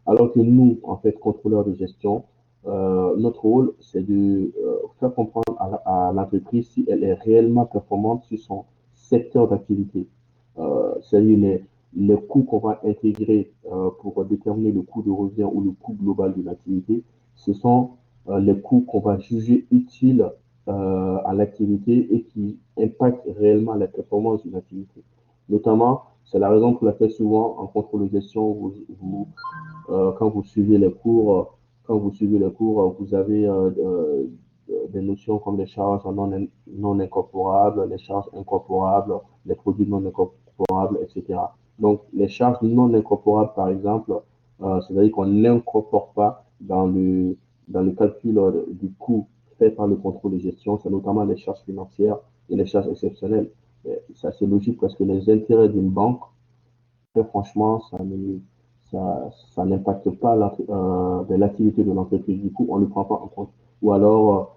Alors que nous, en fait, contrôleurs de gestion, notre rôle, c'est de faire comprendre à l'entreprise si elle est réellement performante sur son secteur d'activité. C'est-à-dire les coûts qu'on va intégrer pour déterminer le coût de revient ou le coût global de l'activité, ce sont les coûts qu'on va juger utiles à l'activité et qui impactent réellement la performance d'une activité. Notamment, c'est la raison pour laquelle souvent en contrôle de gestion, quand vous suivez les cours, vous avez des notions comme les charges non incorporables, les charges incorporables, les produits non incorporables, etc. Donc, les charges non incorporables, par exemple, c'est-à-dire qu'on n'incorpore pas dans le calcul du coût fait par le contrôle de gestion, c'est notamment les charges financières et les charges exceptionnelles. Ça, c'est logique parce que les intérêts d'une banque, très franchement, ça n'impacte pas l'activité de l'entreprise. Du coup, on ne le prend pas en compte. Ou alors,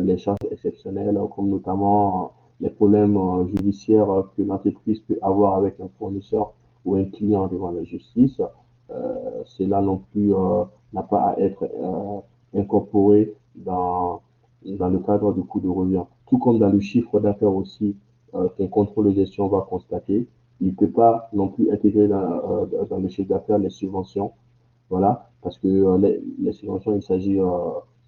les charges exceptionnelles, comme notamment les problèmes judiciaires que l'entreprise peut avoir avec un fournisseur ou un client devant la justice, cela non plus n'a pas à être incorporé dans le cadre du coût de revient. Tout comme dans le chiffre d'affaires aussi qu'un contrôle de gestion va constater, il ne peut pas non plus intégrer dans le chiffre d'affaires les subventions. Voilà, parce que les subventions, il s'agit,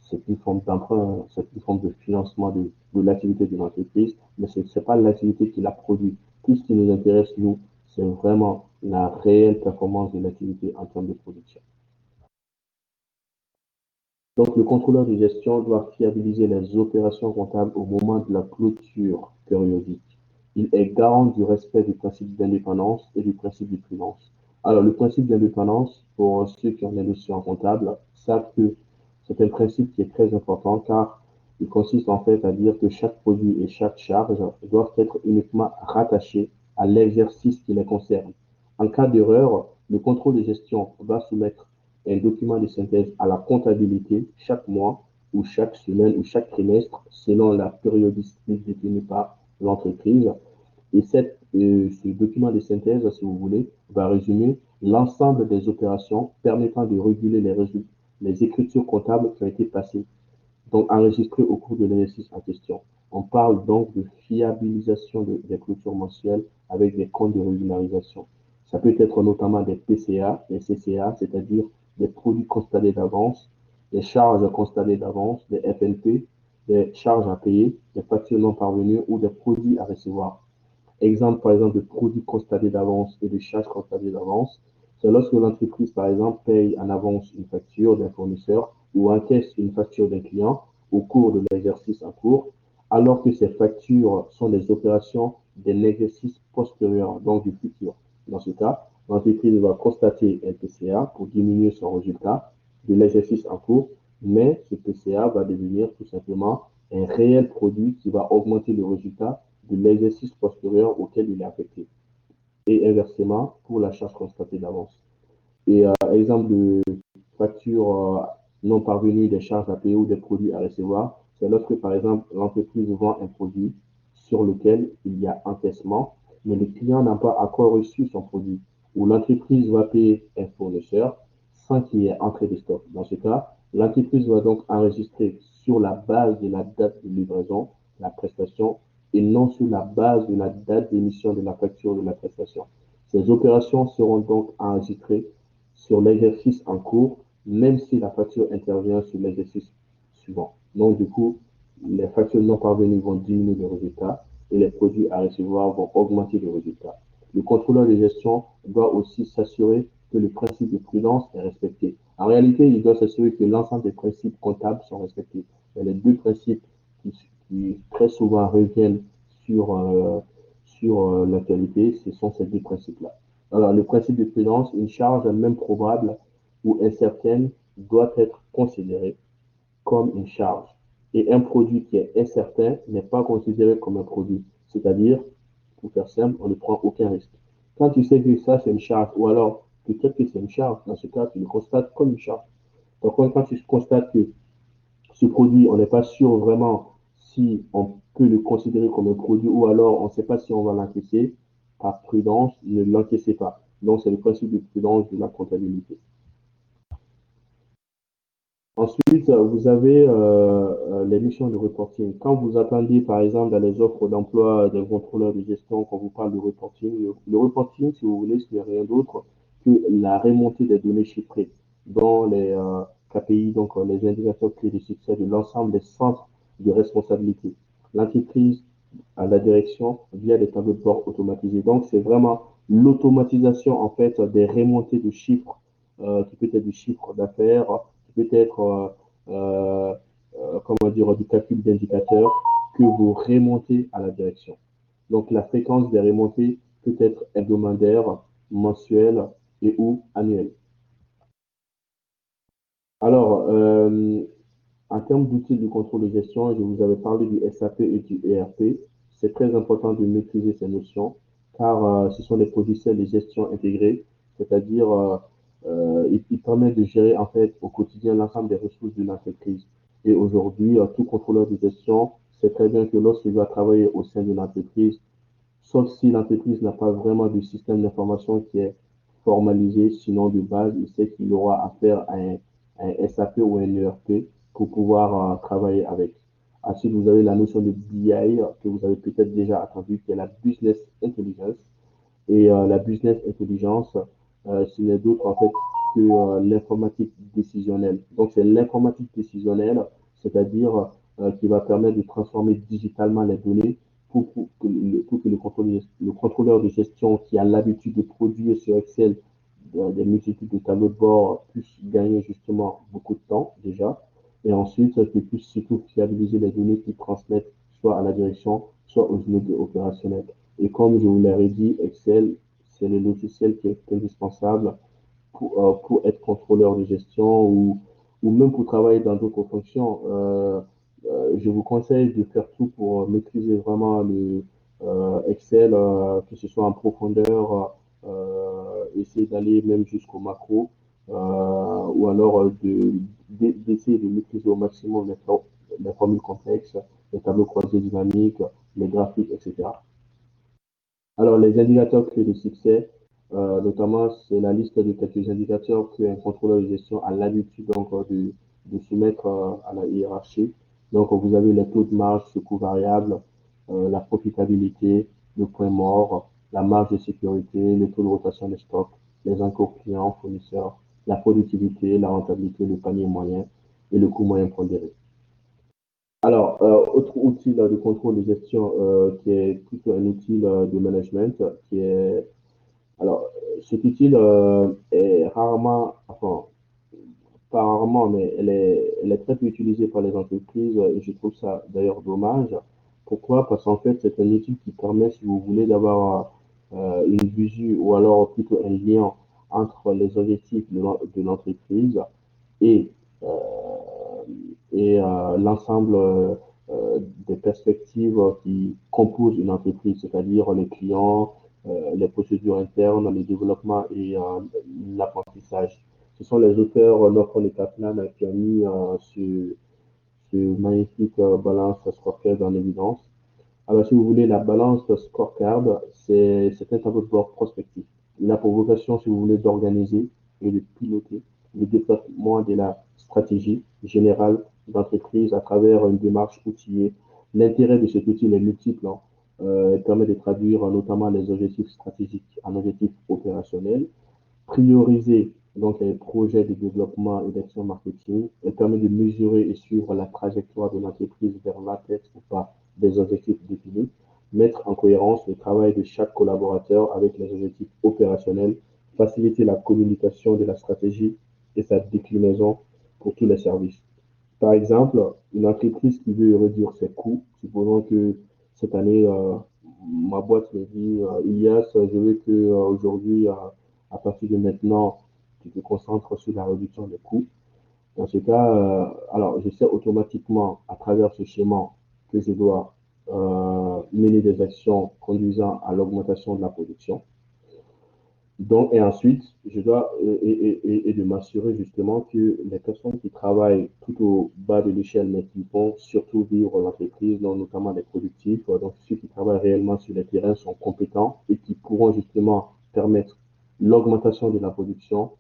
c'est une forme d'emprunt, c'est une forme de financement de l'activité d'une entreprise, mais ce n'est pas l'activité qui la produit. Tout ce qui nous intéresse, nous, c'est vraiment la réelle performance de l'activité en termes de production. Donc, le contrôleur de gestion doit fiabiliser les opérations comptables au moment de la clôture périodique. Il est garant du respect du principe d'indépendance et du principe de prudence. Alors, le principe d'indépendance, pour ceux qui ont des notions comptables, savent que c'est un principe qui est très important car il consiste en fait à dire que chaque produit et chaque charge doivent être uniquement rattachés à l'exercice qui les concerne. En cas d'erreur, le contrôle de gestion va soumettre un document de synthèse à la comptabilité chaque mois ou chaque semaine ou chaque trimestre selon la périodicité définie par l'entreprise. Et ce document de synthèse, si vous voulez, va résumer l'ensemble des opérations permettant de réguler les écritures comptables qui ont été passées, donc enregistrées au cours de l'exercice en question. On parle donc de fiabilisation des clôtures mensuelles avec des comptes de régularisation. Ça peut être notamment des PCA, des CCA, c'est-à-dire des produits constatés d'avance, des charges constatées d'avance, des FNP, des charges à payer, des factures non parvenues ou des produits à recevoir. Exemple, par exemple, de produits constatés d'avance et de charges constatées d'avance, c'est lorsque l'entreprise, par exemple, paye en avance une facture d'un fournisseur ou encaisse une facture d'un client au cours de l'exercice en cours, alors que ces factures sont des opérations d'un exercice postérieur, donc du futur. Dans ce cas, l'entreprise va constater un PCA pour diminuer son résultat de l'exercice en cours, mais ce PCA va devenir tout simplement un réel produit qui va augmenter le résultat de l'exercice postérieur auquel il est affecté. Et inversement, pour la charge constatée d'avance. Et exemple de facture non parvenue des charges à payer ou des produits à recevoir, c'est lorsque, par exemple, l'entreprise vend un produit sur lequel il y a encaissement, mais le client n'a pas encore reçu son produit, ou l'entreprise va payer un fournisseur sans qu'il y ait entrée de stock. Dans ce cas, l'entreprise va donc enregistrer sur la base de la date de livraison la prestation et non sur la base de la date d'émission de la facture de la prestation. Ces opérations seront donc enregistrées sur l'exercice en cours, même si la facture intervient sur l'exercice suivant. Donc, du coup, les factures non parvenues vont diminuer le résultat et les produits à recevoir vont augmenter le résultat. Le contrôleur de gestion doit aussi s'assurer que le principe de prudence est respecté. En réalité, il doit s'assurer que l'ensemble des principes comptables sont respectés. Et les deux principes qui très souvent reviennent sur l'actualité, ce sont ces deux principes-là. Alors, le principe de prudence, une charge même probable ou incertaine doit être considérée comme une charge. Et un produit qui est incertain n'est pas considéré comme un produit. C'est-à-dire, pour faire simple, on ne prend aucun risque. Quand tu sais que ça, c'est une charge, ou alors peut-être que c'est une charge, dans ce cas, tu le constates comme une charge. Donc, quand tu constates que ce produit, on n'est pas sûr vraiment si on peut le considérer comme un produit, ou alors on ne sait pas si on va l'encaisser, par prudence, ne l'encaissez pas. Donc, c'est le principe de prudence de la comptabilité. Ensuite, vous avez les missions de reporting. Quand vous attendez, par exemple, dans les offres d'emploi des contrôleurs de gestion, quand vous parle de reporting, le reporting, si vous voulez, ce n'est rien d'autre que la remontée des données chiffrées dans les KPI, donc les indicateurs clés de succès de l'ensemble des centres de responsabilité. L'entreprise à la direction via des tableaux de bord automatisés. Donc, c'est vraiment l'automatisation, en fait, des remontées de chiffres, qui peut être du chiffre d'affaires, peut-être, comment dire, du calcul d'indicateurs que vous remontez à la direction. Donc, la fréquence des remontées peut être hebdomadaire, mensuelle et ou annuelle. Alors, en termes d'outils de contrôle de gestion, je vous avais parlé du SAP et du ERP. C'est très important de maîtriser ces notions car ce sont des logiciels de gestion intégrés, c'est-à-dire ils permettent de gérer en fait au quotidien l'ensemble des ressources de l'entreprise. Et aujourd'hui, tout contrôleur de gestion sait très bien que lorsqu'il va travailler au sein de l'entreprise, sauf si l'entreprise n'a pas vraiment de système d'information qui est formalisé, sinon de base, il sait qu'il aura affaire à un SAP ou un ERP pour pouvoir travailler avec. Ensuite, vous avez la notion de BI que vous avez peut-être déjà entendu, qui est la Business Intelligence. Et la business intelligence, ce n'est d'autre en fait que l'informatique décisionnelle. Donc c'est l'informatique décisionnelle, c'est-à-dire qui va permettre de transformer digitalement les données pour que le contrôleur de gestion qui a l'habitude de produire sur Excel des multitudes de tableaux de bord puisse gagner justement beaucoup de temps déjà. Et ensuite, qu'il puisse surtout fiabiliser les données qu'il transmettent soit à la direction, soit aux unités opérationnelles. Et comme je vous l'avais dit, Excel, c'est le logiciel qui est indispensable pour être contrôleur de gestion ou même pour travailler dans d'autres fonctions. Je vous conseille de faire tout pour maîtriser vraiment le Excel, que ce soit en profondeur, essayer d'aller même jusqu'au macro, ou alors d'essayer de maîtriser au maximum les formules complexes, les tableaux croisés dynamiques, les graphiques, etc. Alors, les indicateurs clés de succès, notamment, c'est la liste de quelques indicateurs qu'un contrôleur de gestion a l'habitude donc de soumettre à la hiérarchie. Donc, vous avez les taux de marge sur coût variable, la profitabilité, le point mort, la marge de sécurité, le taux de rotation des stocks, les encours clients, fournisseurs, la productivité, la rentabilité, le panier moyen et le coût moyen pondéré. Alors, autre outil là, de contrôle de gestion qui est plutôt un outil de management qui est. Alors, cet outil est rarement, enfin, pas rarement, mais elle est très peu utilisée par les entreprises et je trouve ça d'ailleurs dommage. Pourquoi? Parce qu'en fait, c'est un outil qui permet, si vous voulez, d'avoir une visu ou alors plutôt un lien entre les objectifs de l'entreprise et euh, l'ensemble des perspectives qui composent une entreprise, c'est-à-dire les clients, les procédures internes, le développement et l'apprentissage. Ce sont les auteurs Norton et Kaplan qui ont mis ce magnifique balance scorecard en évidence. Alors, si vous voulez, la balance scorecard, c'est un tableau de bord prospectif. Il a pour vocation, si vous voulez, d'organiser et de piloter le développement de la stratégie générale d'entreprise à travers une démarche outillée. L'intérêt de cet outil est multiple. Hein. Il permet de traduire notamment les objectifs stratégiques en objectifs opérationnels, prioriser donc les projets de développement et d'action marketing. Elle permet de mesurer et suivre la trajectoire de l'entreprise vers l'atteinte ou pas des objectifs définis, mettre en cohérence le travail de chaque collaborateur avec les objectifs opérationnels, faciliter la communication de la stratégie et sa déclinaison pour tous les services. Par exemple, une entreprise qui veut réduire ses coûts, supposons que cette année, ma boîte me dit, Ilias, je veux que aujourd'hui, à partir de maintenant, tu te concentres sur la réduction des coûts. Dans ce cas, alors je sais automatiquement à travers ce schéma que je dois mener des actions conduisant à l'augmentation de la production. Donc, et ensuite, je dois et de m'assurer justement que les personnes qui travaillent tout au bas de l'échelle, mais qui font surtout vivre l'entreprise, donc notamment les productifs, donc ceux qui travaillent réellement sur les terrains sont compétents et qui pourront justement permettre l'augmentation de la production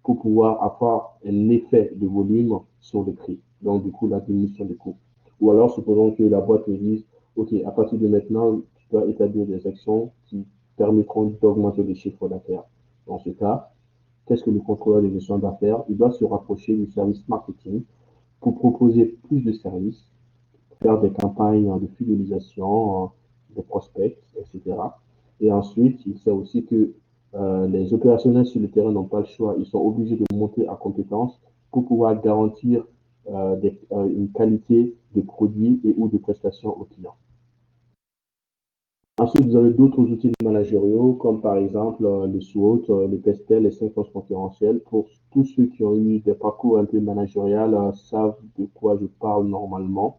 pour pouvoir avoir un effet de volume sur le prix. Donc, du coup, la diminution des coûts. Ou alors, supposons que la boîte me dise, OK, à partir de maintenant, tu dois établir des actions qui permettront d'augmenter le chiffre d'affaires. Dans ce cas, qu'est-ce que le contrôleur de gestion d'affaires? Il doit se rapprocher du service marketing pour proposer plus de services, faire des campagnes de fidélisation, des prospects, etc. Et ensuite, il sait aussi que les opérationnels sur le terrain n'ont pas le choix. Ils sont obligés de monter à compétence pour pouvoir garantir une qualité de produits et ou de prestations aux clients. Ensuite, vous avez d'autres outils managériaux, comme par exemple le SWOT, le PESTEL, les 5 forces concurrentielles. Pour tous ceux qui ont eu des parcours un peu managériels, savent de quoi je parle normalement.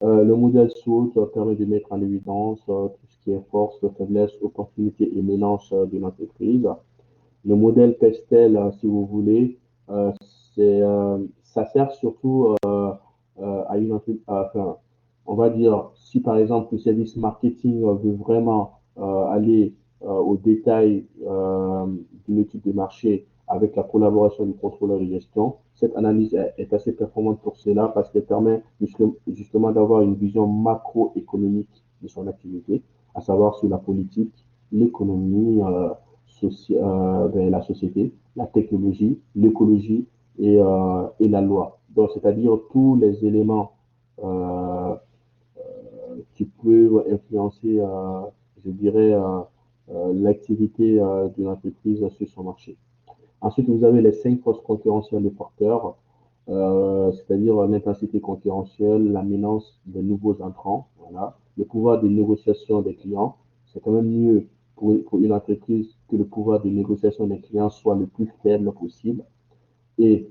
Le modèle SWOT permet de mettre en évidence tout ce qui est force, faiblesse, opportunité et menace de l'entreprise. Le modèle PESTEL, si vous voulez, ça sert surtout à une entreprise, enfin, on va dire, si par exemple le service marketing veut vraiment aller au détail d'une étude de marché avec la collaboration du contrôleur de gestion, cette analyse est assez performante pour cela parce qu'elle permet justement d'avoir une vision macroéconomique de son activité, à savoir sur la politique, l'économie, la société, la technologie, l'écologie et la loi. Donc, c'est-à-dire tous les éléments qui peuvent influencer, je dirais, l'activité de l'entreprise sur son marché. Ensuite, vous avez les 5 forces concurrentielles de porteurs, c'est-à-dire l'intensité concurrentielle, la menace des nouveaux entrants, voilà, le pouvoir de négociation des clients. C'est quand même mieux pour une entreprise que le pouvoir de négociation des clients soit le plus faible possible. Et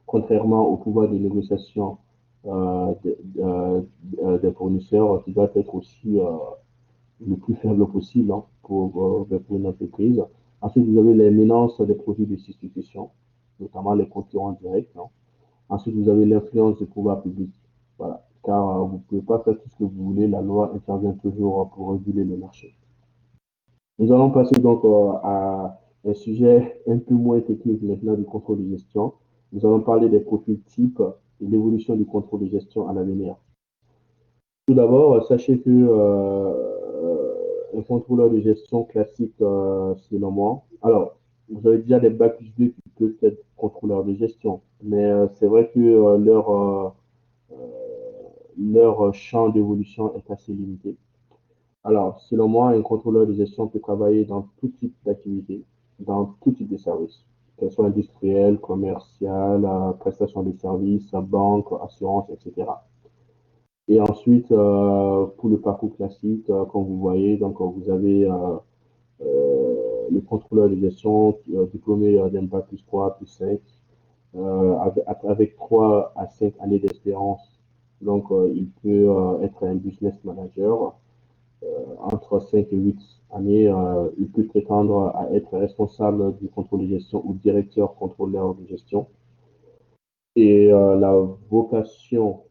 contrairement au pouvoir de négociation des fournisseurs, qui doit être aussi le plus faible possible pour une entreprise. Ensuite, vous avez les menaces des produits de substitution, notamment les concurrents directs. Ensuite, vous avez l'influence du pouvoir public. Voilà. Car vous ne pouvez pas faire tout ce que vous voulez, la loi intervient toujours pour réguler le marché. Nous allons passer donc à un sujet un peu moins technique maintenant du contrôle de gestion. Nous allons parler des profils types et l'évolution du contrôle de gestion à l'avenir. Tout d'abord, sachez que un contrôleur de gestion classique, selon moi, alors, vous avez déjà des bac plus 2 qui peuvent être contrôleurs de gestion, mais c'est vrai que leur champ d'évolution est assez limité. Alors, selon moi, un contrôleur de gestion peut travailler dans tout type d'activité, dans tout type de service, qu'elle soit industrielle, commerciale, prestation de services, banque, assurance, etc. Et ensuite, pour le parcours classique, comme vous voyez, donc vous avez le contrôleur de gestion diplômé d'un bac plus 3, plus 5, avec 3 à 5 années d'expérience. Donc, il peut être un business manager. Entre 5 et 8 années, il peut prétendre à être responsable du contrôle de gestion ou directeur contrôleur de gestion. Et la vocation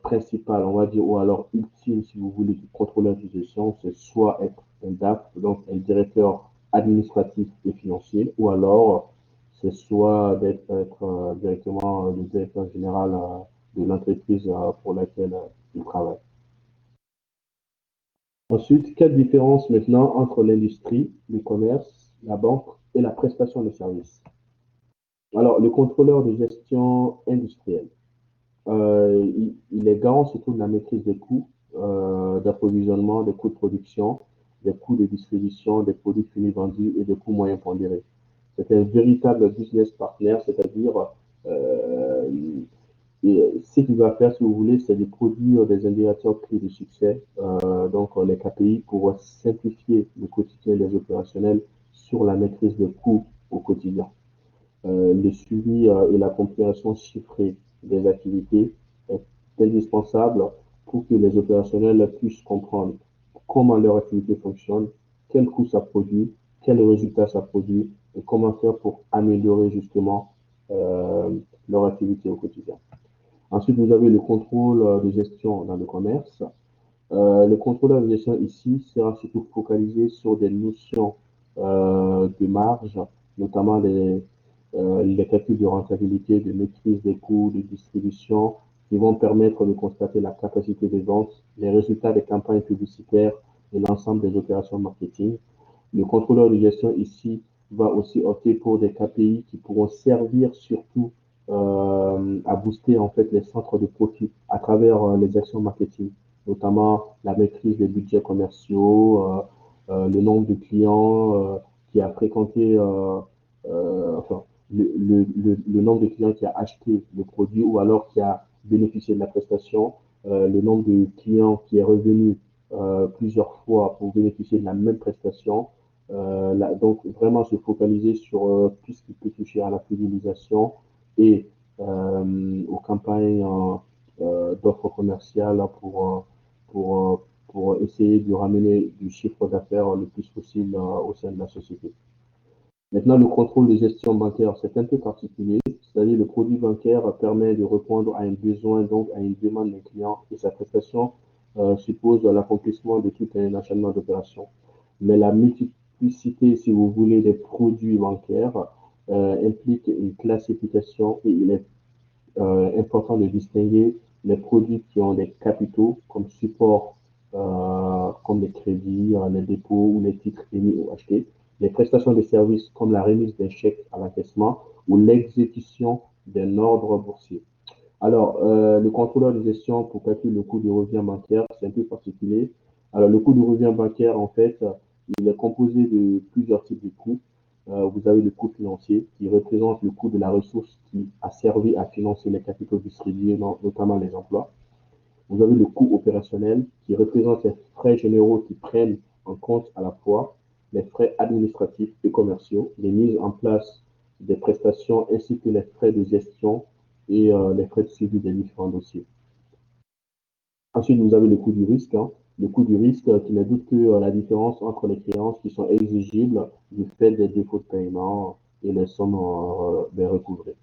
principale, on va dire, ou alors ultime, si vous voulez, du contrôleur de gestion, c'est soit être un DAF, donc un directeur administratif et financier, ou alors c'est soit d'être directement le directeur général de l'entreprise pour laquelle il travaille. Ensuite, quelle différence maintenant entre l'industrie, le commerce, la banque et la prestation de services? Alors, le contrôleur de gestion industrielle, il est garant surtout de la maîtrise des coûts d'approvisionnement, des coûts de production, des coûts de distribution, des produits finis vendus et des coûts moyens pondérés. C'est un véritable business partner, c'est-à-dire ce qu'il va faire, si vous voulez, c'est de produire des indicateurs clés de succès, donc les KPI, pour simplifier le quotidien des opérationnels sur la maîtrise des coûts au quotidien. Le suivi et la compréhension chiffrée des activités est indispensable pour que les opérationnels puissent comprendre comment leur activité fonctionne, quel coût ça produit, quels résultats ça produit et comment faire pour améliorer justement euh, leur activité au quotidien. Ensuite, vous avez le contrôle de gestion dans le commerce. Le contrôleur de gestion ici sera surtout focalisé sur des notions de marge, notamment les calculs de rentabilité, de maîtrise des coûts, de distribution, qui vont permettre de constater la capacité de vente, les résultats des campagnes publicitaires et l'ensemble des opérations marketing. Le contrôleur de gestion ici va aussi opter pour des KPI qui pourront servir surtout à booster en fait les centres de profit à travers les actions marketing, notamment la maîtrise des budgets commerciaux, le nombre de clients qui a fréquenté, enfin, le nombre de clients qui a acheté le produit ou alors qui a bénéficié de la prestation, le nombre de clients qui est revenu plusieurs fois pour bénéficier de la même prestation. Donc, vraiment se focaliser sur tout ce qui peut toucher à la fidélisation et aux campagnes d'offres commerciales pour essayer de ramener du chiffre d'affaires le plus possible au sein de la société. Maintenant, le contrôle de gestion bancaire, c'est un peu particulier. C'est-à-dire, le produit bancaire permet de répondre à un besoin, donc à une demande d'un client, et sa prestation suppose l'accomplissement de tout un enchaînement d'opérations. Mais la multiplicité, si vous voulez, des produits bancaires implique une classification et il est important de distinguer les produits qui ont des capitaux comme support, comme les crédits, les dépôts ou les titres émis ou achetés, les prestations de services comme la remise d'un chèque à l'encaissement ou l'exécution d'un ordre boursier. Alors, le contrôleur de gestion pour calculer le coût de revient bancaire, c'est un peu particulier. Alors, le coût de revient bancaire, en fait, il est composé de plusieurs types de coûts. Vous avez le coût financier qui représente le coût de la ressource qui a servi à financer les capitaux distribués, notamment les emplois. Vous avez le coût opérationnel qui représente les frais généraux qui prennent en compte à la fois les frais administratifs et commerciaux, les mises en place des prestations ainsi que les frais de gestion et les frais de suivi des différents dossiers. Ensuite, vous avez le coût du risque. Le coût du risque qui n'est d'autre que la différence entre les créances qui sont exigibles du fait des défauts de paiement et les sommes recouvrées.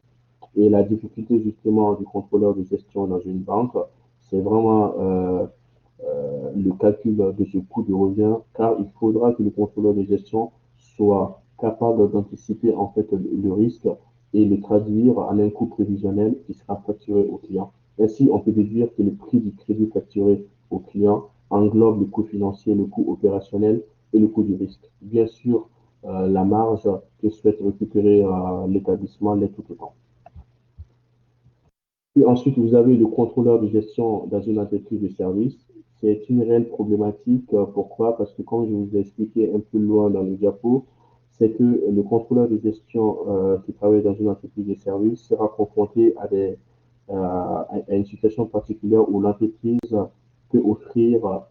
Et la difficulté justement du contrôleur de gestion dans une banque, c'est vraiment le calcul de ce coût de revient, car il faudra que le contrôleur de gestion soit capable d'anticiper en fait le risque et le traduire en un coût prévisionnel qui sera facturé au client. Ainsi, on peut déduire que le prix du crédit facturé au client englobe le coût financier, le coût opérationnel et le coût du risque. Bien sûr, la marge que souhaite récupérer l'établissement l'est tout autant. Puis ensuite, vous avez le contrôleur de gestion dans une entreprise de service. C'est une réelle problématique. Pourquoi? Parce que comme je vous ai expliqué un peu loin dans le diapo, c'est que le contrôleur de gestion qui travaille dans une entreprise de service sera confronté à une situation particulière où l'entreprise peut offrir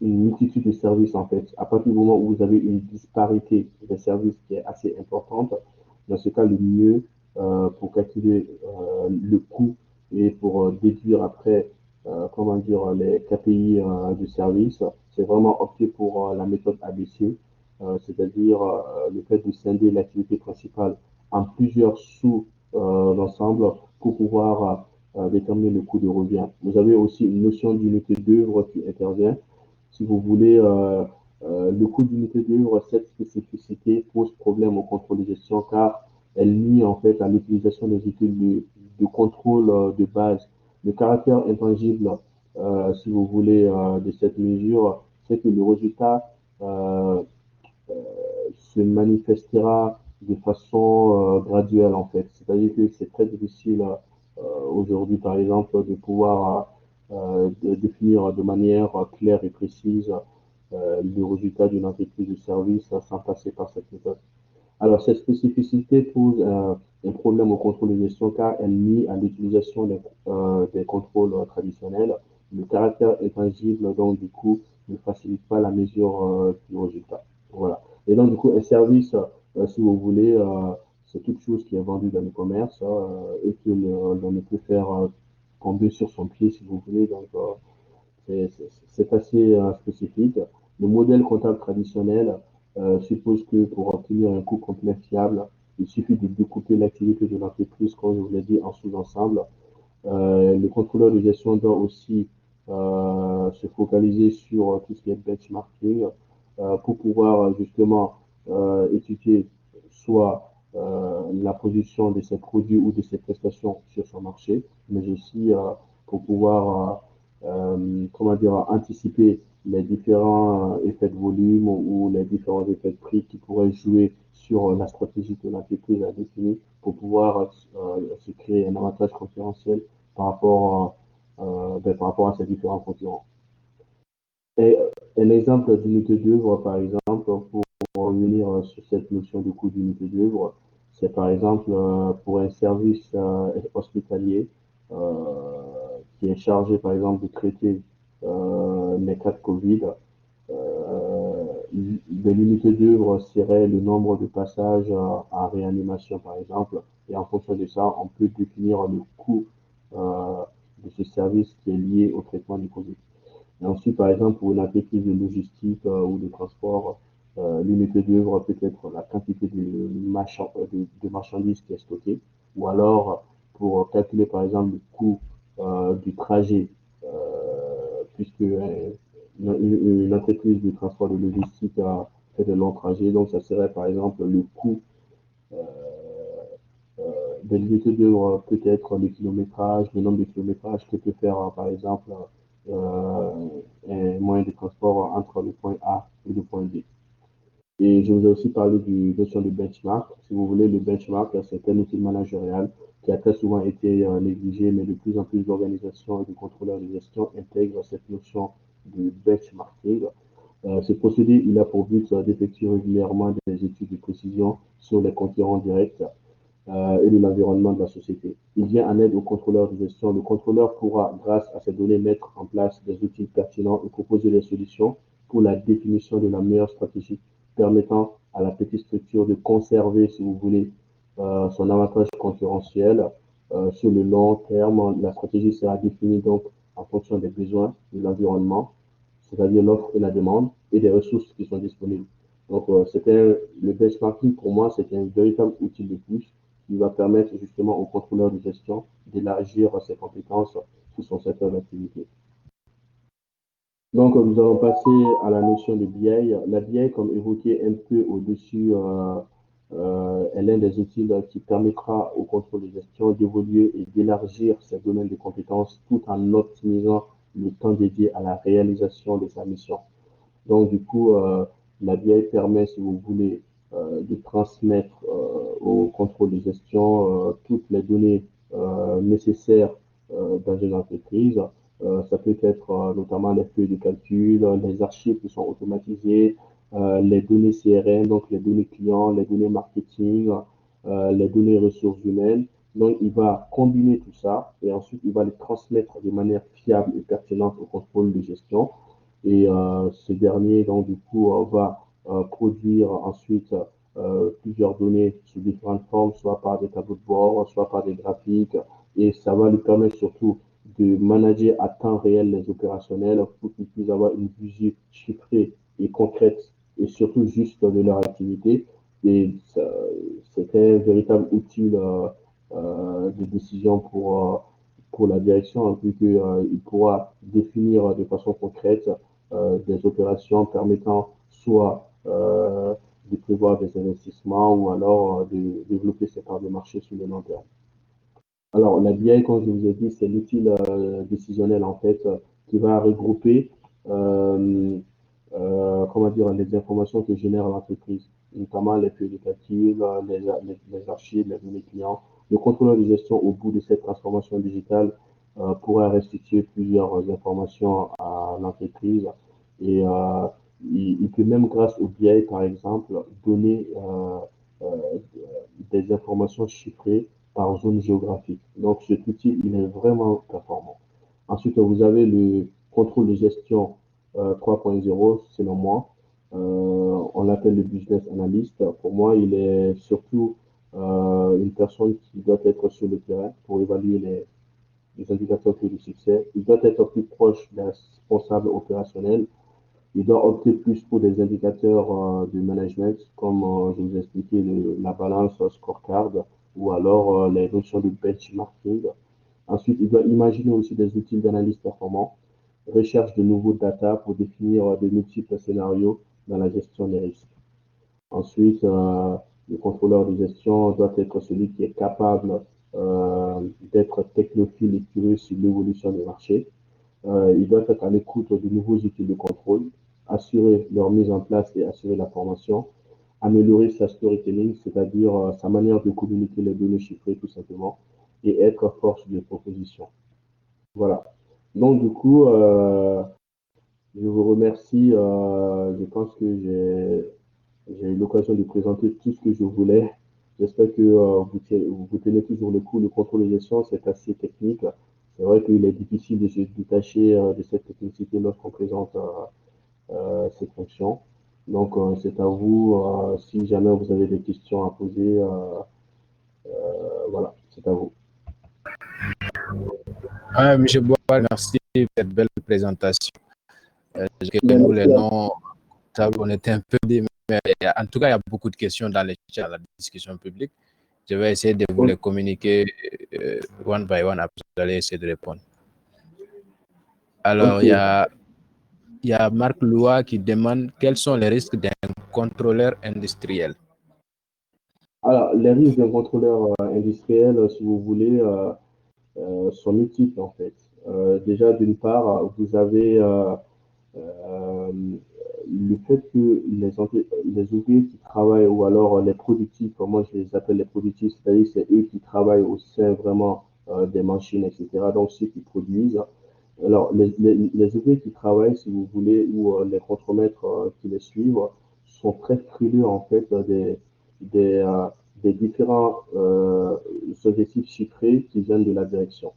une multitude de services en fait. À partir du moment où vous avez une disparité des services qui est assez importante, dans ce cas, le mieux pour calculer le coût et pour déduire après, comment dire, les KPI du service, c'est vraiment opter pour la méthode ABC, c'est-à-dire le fait de scinder l'activité principale en plusieurs sous-ensembles pour pouvoir déterminer le coût de revient. Vous avez aussi une notion d'unité d'œuvre qui intervient. Si vous voulez, le coût d'unité d'œuvre, cette spécificité pose problème au contrôle de gestion car elle nuit en fait à l'utilisation des outils de contrôle de base. Le caractère intangible, si vous voulez, de cette mesure, c'est que le résultat se manifestera de façon graduelle en fait. C'est-à-dire que c'est très difficile aujourd'hui, par exemple, de pouvoir définir de manière claire et précise le résultat d'une entreprise de service sans passer par cette méthode. Alors, cette spécificité pose un problème au contrôle de gestion car elle nuit à l'utilisation des contrôles traditionnels. Le caractère intangible, donc, du coup, ne facilite pas la mesure du résultat. Voilà. Et donc, du coup, un service, si vous voulez, c'est toute chose qui est vendue dans le commerce et que l'on ne peut faire tomber sur son pied, si vous voulez. Donc, c'est assez spécifique. Le modèle comptable traditionnel suppose que pour obtenir un coût complet fiable, il suffit de découper l'activité de l'entreprise, comme je vous l'ai dit, en sous-ensemble. Le contrôleur de gestion doit aussi se focaliser sur tout ce qui est benchmarking pour pouvoir justement étudier soit la position de ses produits ou de ses prestations sur son marché, mais aussi pour pouvoir comment dire, anticiper les différents effets de volume ou les différents effets de prix qui pourraient jouer sur la stratégie que l'entreprise a définie pour pouvoir se créer un avantage concurrentiel par rapport à ces différents concurrents. Et un exemple d'unité d'œuvre, par exemple, pour revenir sur cette notion de coût d'unité d'œuvre, c'est par exemple pour un service hospitalier qui est chargé, par exemple, de traiter les cas de Covid. De l'unité d'œuvre serait le nombre de passages en réanimation, par exemple, et en fonction de ça, on peut définir le coût euh, de ce service qui est lié au traitement du Covid. Et ensuite, par exemple, pour une entreprise de logistique ou de transport, l'unité d'œuvre peut être la quantité de marchandises qui est stockée, ou alors pour calculer, par exemple, le coût du trajet, puisque une entreprise de transport de logistique a fait de longs trajets, donc ça serait, par exemple, le coût euh, de l'unité d'œuvre peut être le kilométrage, le nombre de kilométrages que peut faire, par exemple, un moyen de transport entre le point A et le point B. Et je vous ai aussi parlé du notion de benchmark. Si vous voulez, le benchmark, c'est un outil managérial qui a très souvent été négligé, mais de plus en plus d'organisations et de contrôleurs de gestion intègrent cette notion de benchmarking. Ce procédé, il a pour but d'effectuer régulièrement des études de précision sur les concurrents directs et de l'environnement de la société. Il vient en aide au contrôleur de gestion. Le contrôleur pourra, grâce à ces données, mettre en place des outils pertinents et proposer des solutions pour la définition de la meilleure stratégie, permettant à la petite structure de conserver, si vous voulez, son avantage concurrentiel sur le long terme. La stratégie sera définie donc en fonction des besoins de l'environnement, c'est-à-dire l'offre et la demande, et des ressources qui sont disponibles. Donc, le benchmarking, pour moi, c'est un véritable outil de plus qui va permettre justement au contrôleur de gestion d'élargir ses compétences sur son secteur d'activité. Donc, nous allons passer à la notion de BI. La BI, comme évoqué un peu au-dessus, est l'un des outils qui permettra au contrôle de gestion d'évoluer et d'élargir ses domaines de compétences tout en optimisant le temps dédié à la réalisation de sa mission. Donc, du coup, la BI permet, si vous voulez, de transmettre au contrôle de gestion toutes les données nécessaires dans une entreprise. Ça peut être notamment les feuilles de calcul, les archives qui sont automatisées, les données CRM, donc les données clients, les données marketing, les données ressources humaines. Donc, il va combiner tout ça et ensuite, il va les transmettre de manière fiable et pertinente au contrôle de gestion. Et ce dernier, donc, du coup, va produire ensuite plusieurs données sous différentes formes, soit par des tableaux de bord, soit par des graphiques. Et ça va lui permettre surtout de manager à temps réel les opérationnels pour qu'ils puissent avoir une vision chiffrée et concrète et surtout juste de leur activité. Et c'est un véritable outil de décision pour la direction, vu qu'il pourra définir de façon concrète des opérations permettant soit de prévoir des investissements ou alors de développer ses parts de marché sur le long terme. Alors, la BI, comme je vous ai dit, c'est l'outil décisionnel en fait qui va regrouper comment dire, les informations que génère l'entreprise, notamment les feuilles de calcul, les archives, les données clients. Le contrôleur de gestion au bout de cette transformation digitale pourra restituer plusieurs informations à l'entreprise et il peut même grâce au BI par exemple donner des informations chiffrées par zone géographique. Donc, cet outil, il est vraiment performant. Ensuite, vous avez le contrôle de gestion 3.0, selon moi. On l'appelle le business analyst. Pour moi, il est surtout une personne qui doit être sur le terrain pour évaluer les indicateurs clés du succès. Il doit être plus proche des responsables opérationnels. Il doit opter plus pour des indicateurs de management, comme je vous ai expliqué la balance scorecard ou alors les notions de benchmarking. Ensuite, il doit imaginer aussi des outils d'analyse performants, recherche de nouveaux data pour définir de multiples scénarios dans la gestion des risques. Ensuite, le contrôleur de gestion doit être celui qui est capable d'être technophile et curieux sur l'évolution du marché. Il doit être à l'écoute de nouveaux outils de contrôle, assurer leur mise en place et assurer la formation, améliorer sa storytelling, c'est-à-dire sa manière de communiquer les données chiffrées tout simplement, et être force de proposition. Voilà. Donc du coup, je vous remercie. Je pense que j'ai eu l'occasion de présenter tout ce que je voulais. J'espère que vous tenez toujours le coup. Le contrôle de gestion, c'est assez technique. C'est vrai qu'il est difficile de se détacher de cette technicité lorsqu'on présente cette fonction. Donc, c'est à vous. Si jamais vous avez des questions à poser, voilà, c'est à vous. Monsieur Boal, merci pour cette belle présentation. Que nous, les Merci à noms, on était un peu dit, mais en tout cas, il y a beaucoup de questions dans les chats, la discussion publique. Je vais essayer de vous vous. les communiquer one by one. Après, vous allez essayer de répondre. Alors, Ok. il y a Marc Loua qui demande quels sont les risques d'un contrôleur industriel. Alors, les risques d'un contrôleur industriel, si vous voulez, sont multiples en fait. Déjà, d'une part, vous avez euh, le fait que les ouvriers qui travaillent ou alors les productifs, moi je les appelle les productifs, c'est-à-dire c'est eux qui travaillent au sein vraiment des machines, etc. Donc ceux qui produisent. Alors les ouvriers qui travaillent, si vous voulez, ou les contremaîtres qui les suivent, sont très frileux en fait des, euh, des différents objectifs chiffrés qui viennent de la direction.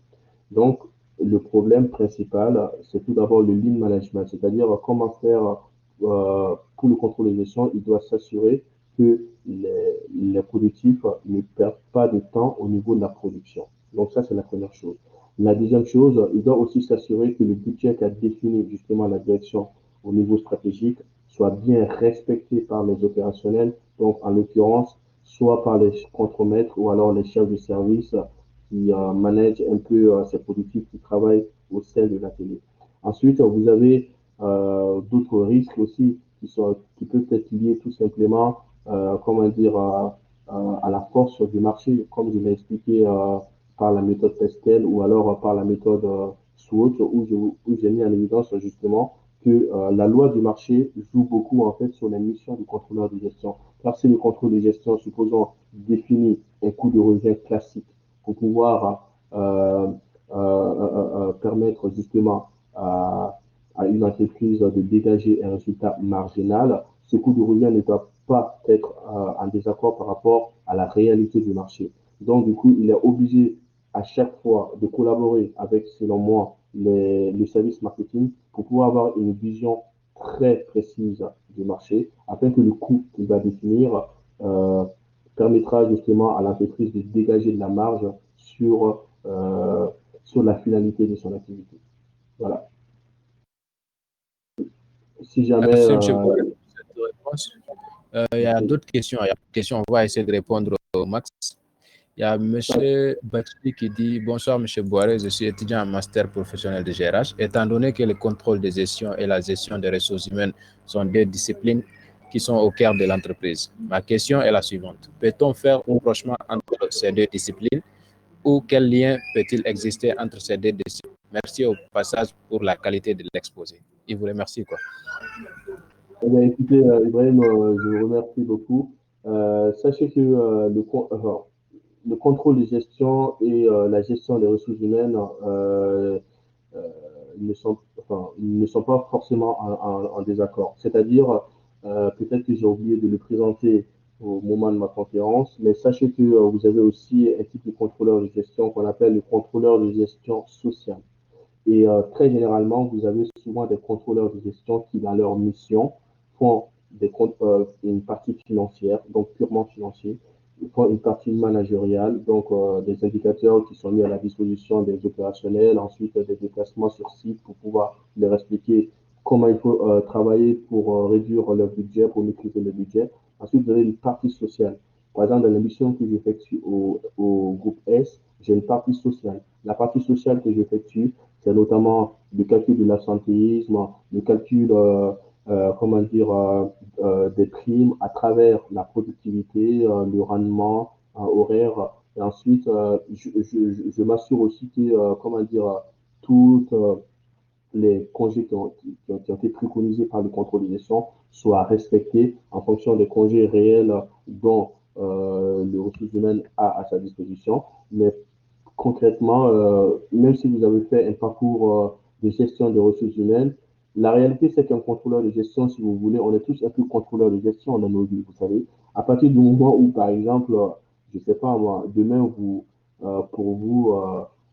Donc, le problème principal, c'est tout d'abord le lean management, c'est-à-dire comment faire pour le contrôle de gestion, il doit s'assurer que les productifs ne perdent pas de temps au niveau de la production. Donc ça, c'est la première chose. La deuxième chose, il doit aussi s'assurer que le budget qu'a défini justement la direction au niveau stratégique soit bien respecté par les opérationnels, donc en l'occurrence, soit par les contremaîtres ou alors les chefs de service qui managent un peu ces productifs qui travaillent au sein de l'atelier. Ensuite, vous avez d'autres risques aussi qui peuvent être liés tout simplement, comment dire, à la force du marché, comme je l'ai expliqué par la méthode Pestel ou alors par la méthode SWOT, où j'ai mis en évidence justement que la loi du marché joue beaucoup en fait sur les missions du contrôleur de gestion. Car si le contrôle de gestion, supposons, définit un coût de revient classique pour pouvoir permettre justement à une entreprise de dégager un résultat marginal, ce coût de revient ne doit pas être en désaccord par rapport à la réalité du marché. Donc, du coup, il est obligé à chaque fois de collaborer avec, selon moi, le service marketing pour pouvoir avoir une vision très précise du marché afin que le coût qu'il va définir permettra justement à l'entreprise de dégager de la marge sur la finalité de son activité. Voilà. Si jamais... Merci, M. Boal, pour cette réponse. Il y a d'autres questions. Il y a des questions. On va essayer de répondre au max. Il y a M. Batri qui dit bonsoir, M. Boiré, je suis étudiant en master professionnel de GRH. Étant donné que le contrôle des gestions et la gestion des ressources humaines sont deux disciplines qui sont au cœur de l'entreprise, ma question est la suivante. Peut-on faire un rapprochement entre ces deux disciplines ou quel lien peut-il exister entre ces deux disciplines? Merci au passage pour la qualité de l'exposé. Il vous remercie, quoi. Eh bien, écoutez, Ibrahim, je vous remercie beaucoup. Sachez que le contrôle de gestion et la gestion des ressources humaines euh, ne sont pas forcément en désaccord. C'est-à-dire, peut-être que j'ai oublié de le présenter au moment de ma conférence, mais sachez que vous avez aussi un type de contrôleur de gestion qu'on appelle le contrôleur de gestion sociale. Et très généralement, vous avez souvent des contrôleurs de gestion qui, dans leur mission, font une partie financière, donc purement financier, ils font une partie managériale, donc des indicateurs qui sont mis à la disposition des opérationnels, ensuite des déplacements sur site pour pouvoir leur expliquer comment il faut travailler pour réduire le budget, pour maîtriser le budget. Ensuite, vous avez une partie sociale. Par exemple, dans la mission que j'effectue au groupe S, j'ai une partie sociale. La partie sociale que j'effectue, c'est notamment le calcul de l'absentéisme, le calcul, comment dire, des primes à travers la productivité, le rendement horaire. Et ensuite, je m'assure aussi que, comment dire, toutes les congés qui ont été préconisés par le contrôle de gestion soient respectés en fonction des congés réels dont le ressources humaines a à sa disposition. Mais concrètement, même si vous avez fait un parcours de gestion des ressources humaines, la réalité, c'est qu'un contrôleur de gestion, si vous voulez, on est tous un peu contrôleur de gestion dans nos vies, vous savez. À partir du moment où, par exemple, je ne sais pas moi, demain, pour vous,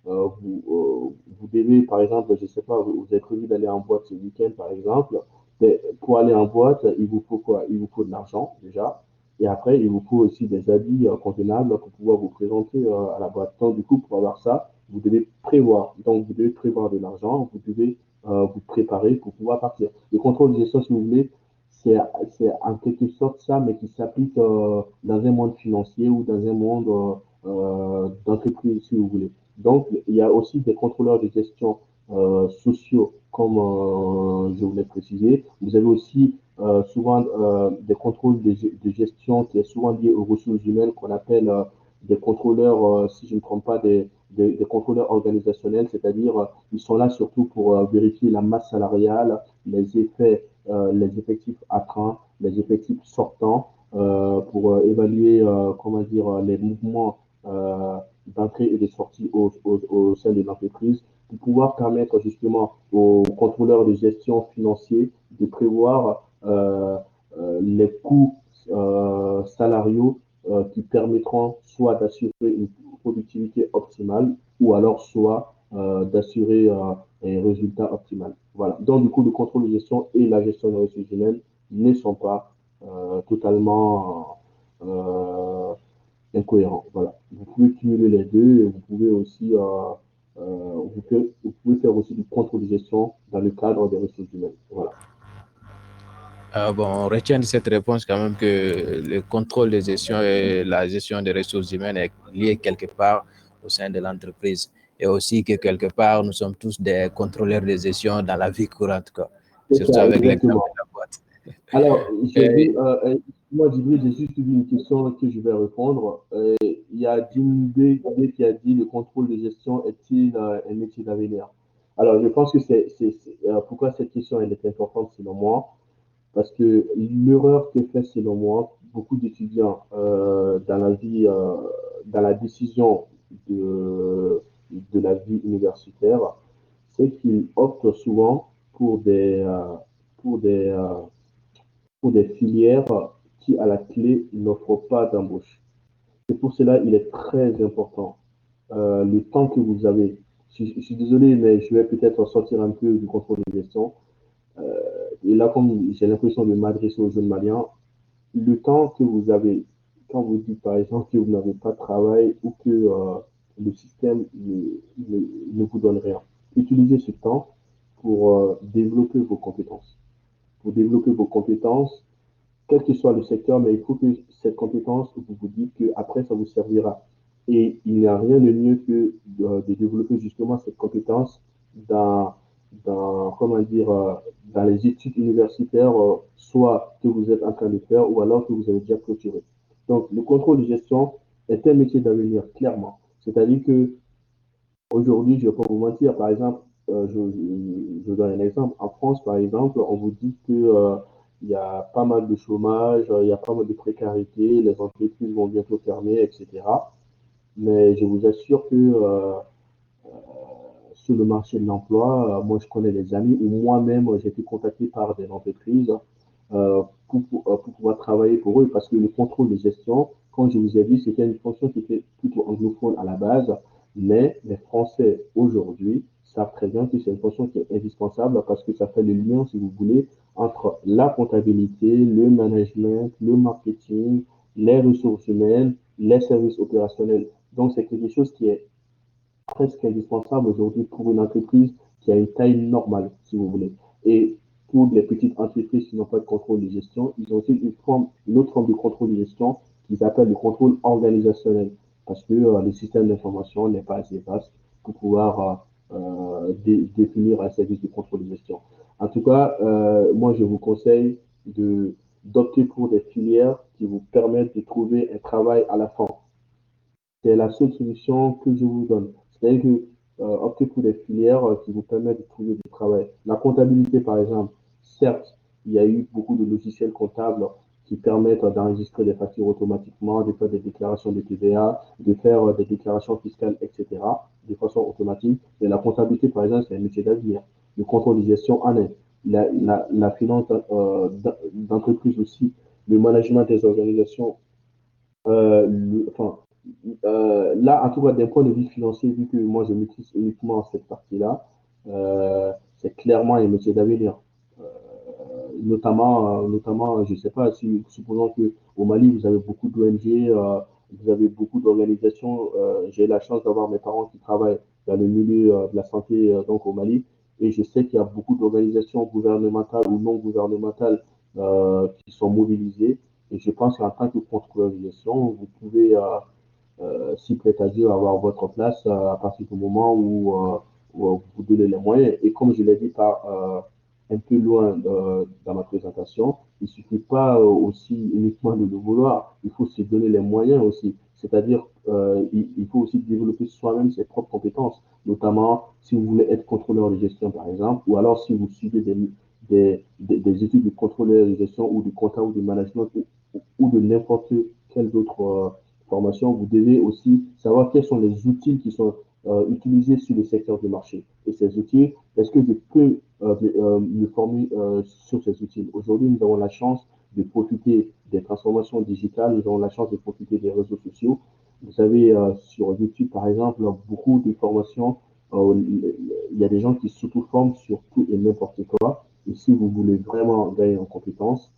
vous devez, par exemple, je ne sais pas, vous avez prévu d'aller en boîte ce week-end, par exemple, mais pour aller en boîte, il vous faut quoi? Il vous faut de l'argent, déjà. Et après, il vous faut aussi des habits convenables pour pouvoir vous présenter à la boîte. Donc, du coup, pour avoir ça, vous devez prévoir. Donc, vous devez prévoir de l'argent, vous devez vous préparer pour pouvoir partir. Le contrôle de gestion, si vous voulez, c'est en quelque sorte ça, mais qui s'applique dans un monde financier ou dans un monde d'entreprise, si vous voulez. Donc, il y a aussi des contrôleurs de gestion sociaux, comme je voulais préciser. Vous avez aussi souvent des contrôles de gestion qui est souvent lié aux ressources humaines qu'on appelle des contrôleurs, si je ne me trompe pas, des contrôleurs organisationnels, c'est-à-dire ils sont là surtout pour vérifier la masse salariale, les effets, les effectifs entrants, les effectifs sortants, pour évaluer, comment dire, les mouvements d'entrée et de sortie au sein de l'entreprise, pour pouvoir permettre justement aux contrôleurs de gestion financiers de prévoir les coûts salariaux qui permettront soit d'assurer une productivité optimale ou alors soit d'assurer un résultat optimal. Voilà. Donc, du coup, le contrôle de gestion et la gestion des ressources humaines ne sont pas totalement incohérents. Voilà. Vous pouvez cumuler les deux et vous pouvez aussi vous pouvez faire aussi du contrôle de gestion dans le cadre des ressources humaines. Voilà. Bon, on retient de cette réponse quand même que le contrôle de gestion et la gestion des ressources humaines est lié quelque part au sein de l'entreprise. Et aussi que quelque part, nous sommes tous des contrôleurs de gestion dans la vie courante, quoi. C'est Surtout ça, avec l'exemple exactement. de la boîte. Alors, j'ai vu, Et, moi, Djibril, j'ai juste vu une question que je vais répondre. Il y a Jim D qui a dit le contrôle de gestion est-il un métier d'avenir? Alors, je pense que pourquoi cette question elle est importante selon moi, parce que l'erreur que fait selon moi beaucoup d'étudiants dans la vie, dans la décision de, de la vie universitaire, c'est qu'ils optent souvent pour pour des filières qui, à la clé, n'offrent pas d'embauche. Et pour cela, il est très important le temps que vous avez. Je suis désolé, mais je vais peut-être sortir un peu du contrôle de gestion. Et là, comme j'ai l'impression de m'adresser aux jeunes maliens, le temps que vous avez, quand vous dites par exemple que vous n'avez pas de travail ou que le système ne vous donne rien, utilisez ce temps pour développer vos compétences. Pour développer vos compétences, quel que soit le secteur, mais il faut que cette compétence, vous vous dites qu'après, ça vous servira. Et il n'y a rien de mieux que de développer justement cette compétence dans, comment dire, dans les études universitaires, soit que vous êtes en train de faire ou alors que vous avez déjà clôturé. Donc, le contrôle de gestion est un métier d'avenir, clairement. C'est-à-dire que aujourd'hui, je ne vais pas vous mentir, par exemple, je donne un exemple. En France, par exemple, on vous dit que il y a pas mal de chômage, il y a pas mal de précarité, les entreprises vont bientôt fermer, etc. Mais je vous assure que sur le marché de l'emploi, moi je connais des amis ou moi-même j'ai été contacté par des entreprises pour pouvoir travailler pour eux, parce que le contrôle de gestion, comme je vous ai dit, c'était une fonction qui était plutôt anglophone à la base, mais les Français aujourd'hui savent très bien que c'est une fonction qui est indispensable parce que ça fait le lien, si vous voulez, entre la comptabilité, le management, le marketing, les ressources humaines, les services opérationnels. Donc, c'est quelque chose qui est presque indispensable aujourd'hui pour une entreprise qui a une taille normale, si vous voulez. Et pour les petites entreprises qui n'ont pas de contrôle de gestion, ils ont aussi une autre forme de contrôle de gestion qu'ils appellent le contrôle organisationnel, parce que le système d'information n'est pas assez vaste pour pouvoir définir un service de contrôle de gestion. En tout cas, moi, je vous conseille d'opter pour des filières qui vous permettent de trouver un travail à la fin. C'est la seule solution que je vous donne. C'est-à-dire que optez pour des filières qui vous permettent de trouver du travail. La comptabilité, par exemple, certes, il y a eu beaucoup de logiciels comptables qui permettent d'enregistrer des factures automatiquement, de faire des déclarations de TVA, de faire des déclarations fiscales, etc., de façon automatique. Mais la comptabilité, par exemple, c'est un métier d'avenir. Le contrôle de gestion en est. La finance d'entreprise aussi, le management des organisations, enfin, là, en tout cas, d'un point de vue financier, vu que moi, je maîtrise uniquement cette partie-là, c'est clairement un métier d'avenir. Notamment, je ne sais pas, si, supposons qu'au Mali, vous avez beaucoup d'ONG, vous avez beaucoup d'organisations. J'ai la chance d'avoir mes parents qui travaillent dans le milieu de la santé donc au Mali. Et je sais qu'il y a beaucoup d'organisations gouvernementales ou non gouvernementales qui sont mobilisées. Et je pense qu'en tant que contrôleur de gestion, vous pouvez si prête à Dieu, avoir votre place à partir du moment où vous donnez les moyens. Et comme je l'ai dit un peu loin dans ma présentation, il ne suffit pas aussi uniquement de le vouloir, il faut se donner les moyens aussi. C'est-à-dire, il faut aussi développer soi-même ses propres compétences, notamment si vous voulez être contrôleur de gestion, par exemple, ou alors si vous suivez des études de contrôleur de gestion ou de comptable ou de management ou de n'importe quel autre formation, vous devez aussi savoir quels sont les outils qui sont utilisés sur le secteur du marché. Et ces outils, est-ce que je peux me former sur ces outils? Aujourd'hui, nous avons la chance de profiter des transformations digitales, nous avons la chance de profiter des réseaux sociaux. Vous savez, sur YouTube, par exemple, beaucoup de formations, il y a des gens qui s'auto-forment sur tout et n'importe quoi. Et si vous voulez vraiment gagner en compétences,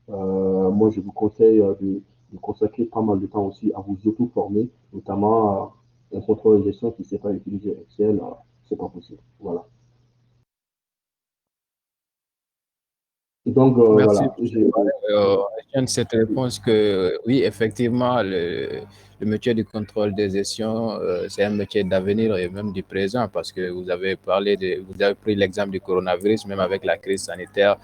moi, je vous conseille de consacrer pas mal de temps aussi à vous auto-former, notamment un contrôle de gestion qui ne sait pas utiliser Excel, c'est pas possible. Voilà. Et donc, Merci. voilà. Je retiens de cette réponse que oui, effectivement, le métier du contrôle des gestions, c'est un métier d'avenir et même du présent parce que vous avez pris l'exemple du coronavirus, même avec la crise sanitaire,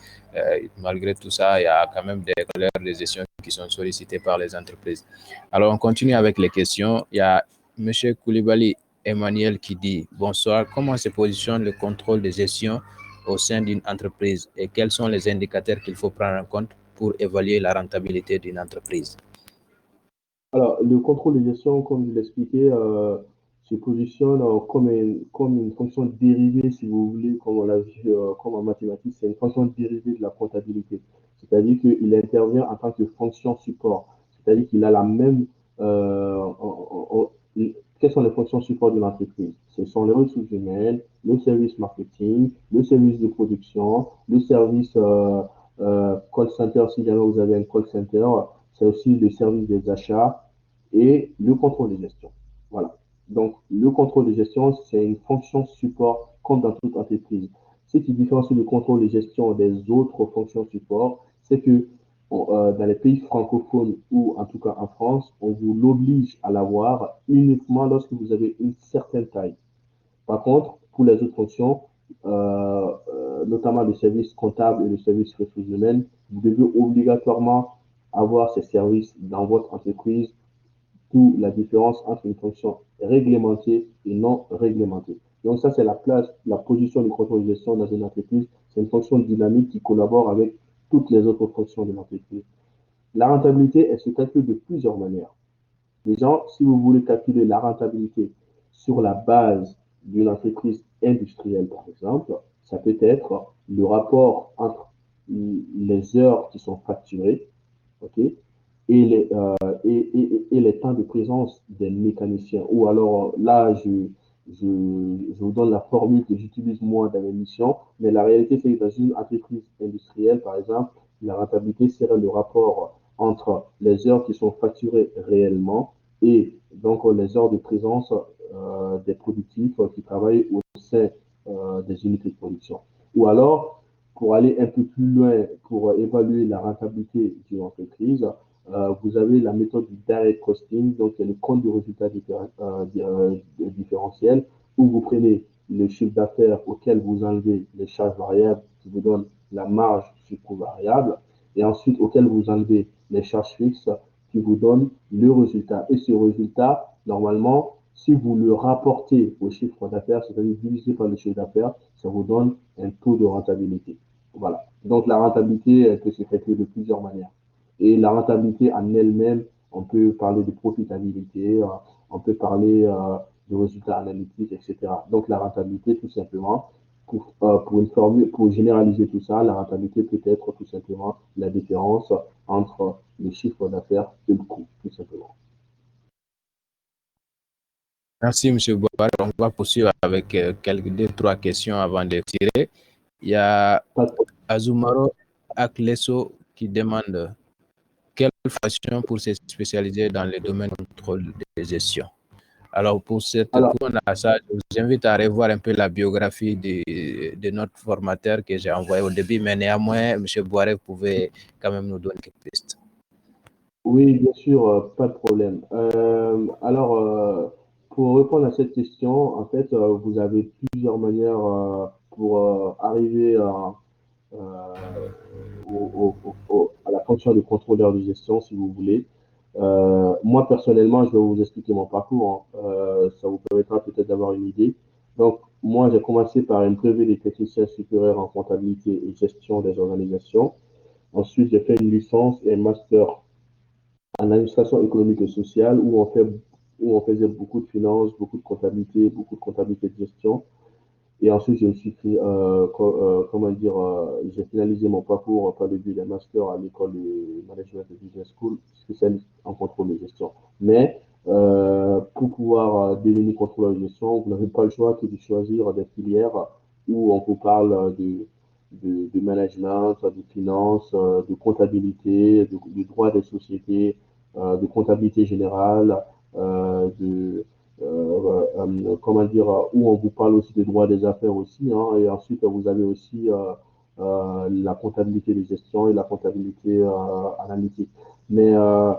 malgré tout ça, il y a quand même des contrôleurs de gestion qui sont sollicités par les entreprises. Alors, on continue avec les questions. Il y a M. Koulibaly Emmanuel qui dit: Bonsoir, comment se positionne le contrôle de gestion au sein d'une entreprise et quels sont les indicateurs qu'il faut prendre en compte pour évaluer la rentabilité d'une entreprise? Alors, le contrôle de gestion, comme je l'expliquais, se positionne comme une fonction dérivée, si vous voulez, comme on l'a vu, comme en mathématiques, c'est une fonction dérivée de la comptabilité. C'est-à-dire qu'il intervient en tant que fonction support. C'est-à-dire qu'il a la même... quelles sont les fonctions support d'une entreprise? Ce sont les ressources humaines, le service marketing, le service de production, le service call center, si jamais vous avez un call center, c'est aussi le service des achats et le contrôle de gestion. Voilà. Donc, le contrôle de gestion, c'est une fonction support comme dans toute entreprise. Ce qui différencie le contrôle de gestion des autres fonctions support, c'est que dans les pays francophones ou en tout cas en France, on vous l'oblige à l'avoir uniquement lorsque vous avez une certaine taille. Par contre, pour les autres fonctions, notamment le service comptable et le service ressources humaines, vous devez obligatoirement avoir ces services dans votre entreprise, d'où la différence entre une fonction réglementée et non réglementée. Donc ça, c'est la position du contrôle de gestion dans une entreprise. C'est une fonction dynamique qui collabore avec toutes les autres fonctions de l'entreprise. La rentabilité, elle se calcule de plusieurs manières. Déjà, si vous voulez calculer la rentabilité sur la base d'une entreprise industrielle, par exemple, ça peut être le rapport entre les heures qui sont facturées, ok, et les temps de présence des mécaniciens. Ou alors, là, je vous donne la formule que j'utilise moi dans mes missions, mais la réalité, c'est que dans une entreprise industrielle, par exemple, la rentabilité serait le rapport entre les heures qui sont facturées réellement et donc les heures de présence des productifs qui travaillent au sein des unités de production. Ou alors, pour aller un peu plus loin, pour évaluer la rentabilité d'une entreprise, vous avez la méthode du direct costing, donc le compte de résultat différentiel, où vous prenez le chiffre d'affaires auquel vous enlevez les charges variables qui vous donnent la marge sur coût variable, et ensuite auquel vous enlevez les charges fixes qui vous donnent le résultat. Et ce résultat, normalement, si vous le rapportez au chiffre d'affaires, c'est-à-dire divisé par le chiffre d'affaires, ça vous donne un taux de rentabilité. Voilà. Donc la rentabilité peut s'effectuer de plusieurs manières. Et la rentabilité en elle-même, on peut parler de profitabilité, on peut parler de résultats analytiques, etc. Donc la rentabilité, tout simplement, pour une formule, pour généraliser tout ça, la rentabilité peut être tout simplement la différence entre le chiffre d'affaires et le coût, tout simplement. Merci, M. Boire. On va poursuivre avec deux, trois questions avant de tirer. Il y a Pas de problème. Azumaro Akleso qui demande quelle formation pour se spécialiser dans le domaine du contrôle de gestion. Alors, pour Alors, répondre à ça, je vous invite à revoir un peu la biographie de notre formateur que j'ai envoyé au début, mais néanmoins, M. Boire, vous pouvez quand même nous donner quelques pistes. oui, bien sûr, pas de problème. Alors, pour répondre à cette question, en fait, vous avez plusieurs manières pour arriver euh, à la fonction de contrôleur de gestion, si vous voulez. Moi, personnellement, je vais vous expliquer mon parcours, hein. Ça vous permettra peut-être d'avoir une idée. Donc, moi, j'ai commencé par un brevet de technicien supérieur en comptabilité et gestion des organisations. Ensuite, j'ai fait une licence et un master en administration économique et sociale où on faisait beaucoup de finances, beaucoup de comptabilité de gestion. Et ensuite, je me suis fait, comment dire, j'ai finalisé mon parcours par le biais d'un master à l'école de management de business school, spécialiste en contrôle de gestion. Mais pour pouvoir devenir contrôleur de gestion, vous n'avez pas le choix que de choisir des filières où on vous parle de management, de finance, de comptabilité, de droit des sociétés, de comptabilité générale, comment dire, où on vous parle aussi des droits des affaires aussi, hein, et ensuite vous avez aussi la comptabilité de gestion et la comptabilité analytique. Mais euh,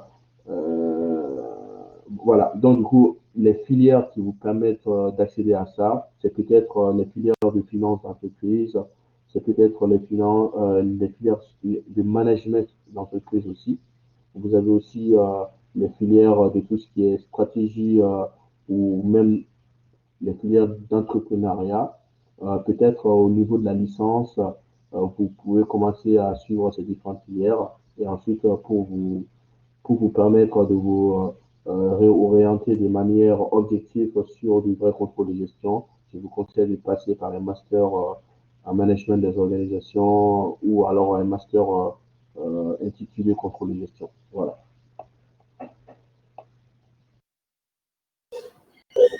voilà, donc du coup, les filières qui vous permettent d'accéder à ça, c'est peut-être les filières de finance d'entreprise, c'est peut-être les filières de management d'entreprise aussi. Vous avez aussi les filières de tout ce qui est stratégie ou même les filières d'entrepreneuriat. Peut-être au niveau de la licence, vous pouvez commencer à suivre ces différentes filières et ensuite pour vous permettre de vous réorienter de manière objective sur du vrai contrôle de gestion, je vous conseille de passer par un master en management des organisations ou alors un master intitulé contrôle de gestion. Voilà.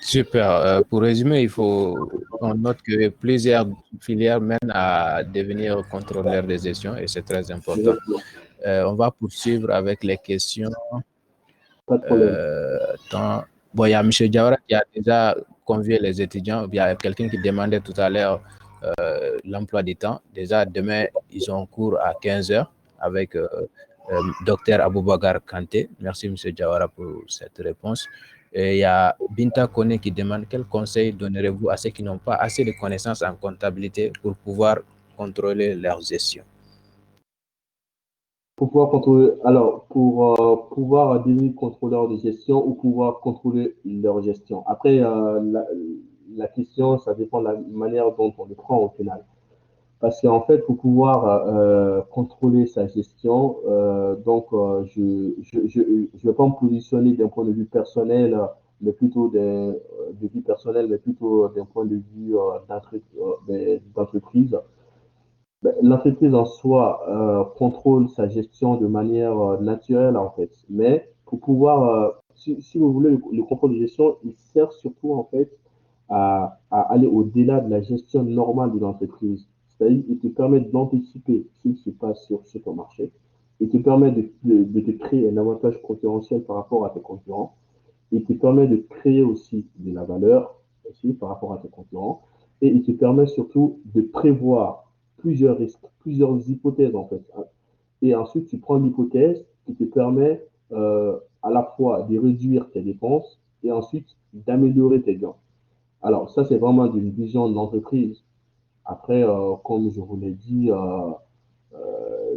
Super. Pour résumer, on note que plusieurs filières mènent à devenir contrôleur de gestion et c'est très important. Exactement. On va poursuivre avec les questions. Pas de problème. Bon, il y a M. Diawara qui a déjà convié les étudiants. Il y a quelqu'un qui demandait tout à l'heure l'emploi du temps. Déjà, demain, ils ont cours à 15 heures avec Dr Aboubakar Kanté. Merci, M. Diawara, pour cette réponse. Et il y a Binta Kone qui demande quel conseil donnerez-vous à ceux qui n'ont pas assez de connaissances en comptabilité pour pouvoir contrôler leur gestion? Pour pouvoir contrôler, alors, pour pouvoir devenir contrôleur de gestion ou pouvoir contrôler leur gestion. Après, la question, ça dépend de la manière dont on le prend au final. Parce qu'en fait, pour pouvoir contrôler sa gestion, donc je vais pas me positionner d'un point de vue personnel, mais plutôt de vie personnelle, mais plutôt d'un point de vue d'entreprise. L'entreprise en soi contrôle sa gestion de manière naturelle, en fait. Mais pour pouvoir, si vous voulez, le contrôle de gestion, il sert surtout, en fait, à aller au-delà de la gestion normale de l'entreprise. C'est-à-dire qu'il te permet d'anticiper ce qui se passe sur ton marché. Il te permet de te créer un avantage concurrentiel par rapport à tes concurrents. Il te permet de créer aussi de la valeur aussi par rapport à tes concurrents. Et il te permet surtout de prévoir plusieurs risques, plusieurs hypothèses en fait. Et ensuite, tu prends l'hypothèse qui te permet à la fois de réduire tes dépenses et ensuite d'améliorer tes gains. Alors, ça, c'est vraiment une vision de l'entreprise. Après, comme je vous l'ai dit,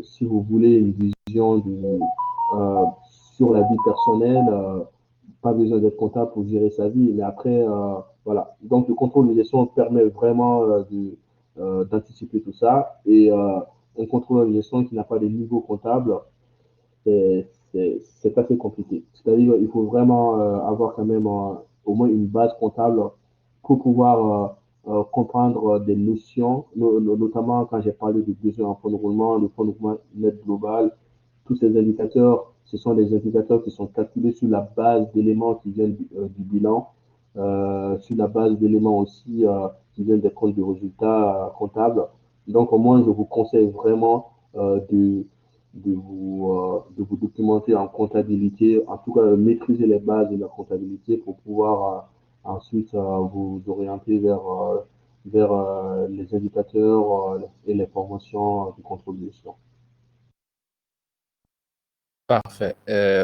si vous voulez une vision euh, sur la vie personnelle, pas besoin d'être comptable pour gérer sa vie. Mais après, voilà. Donc, le contrôle de gestion permet vraiment d'anticiper tout ça. Et un contrôleur de gestion qui n'a pas de niveau comptable, c'est assez compliqué. C'est-à-dire qu'il faut vraiment avoir quand même au moins une base comptable pour pouvoir comprendre des notions, notamment quand j'ai parlé de besoin en fonds de roulement, le fonds de roulement net global, tous ces indicateurs, ce sont des indicateurs qui sont calculés sur la base d'éléments qui viennent du bilan, sur la base d'éléments aussi qui viennent des comptes de résultats comptables. Donc, au moins, je vous conseille vraiment de vous documenter en comptabilité, en tout cas maîtriser les bases de la comptabilité pour pouvoir ensuite vous orienter vers les indicateurs et les formations du contrôle de gestion. Parfait.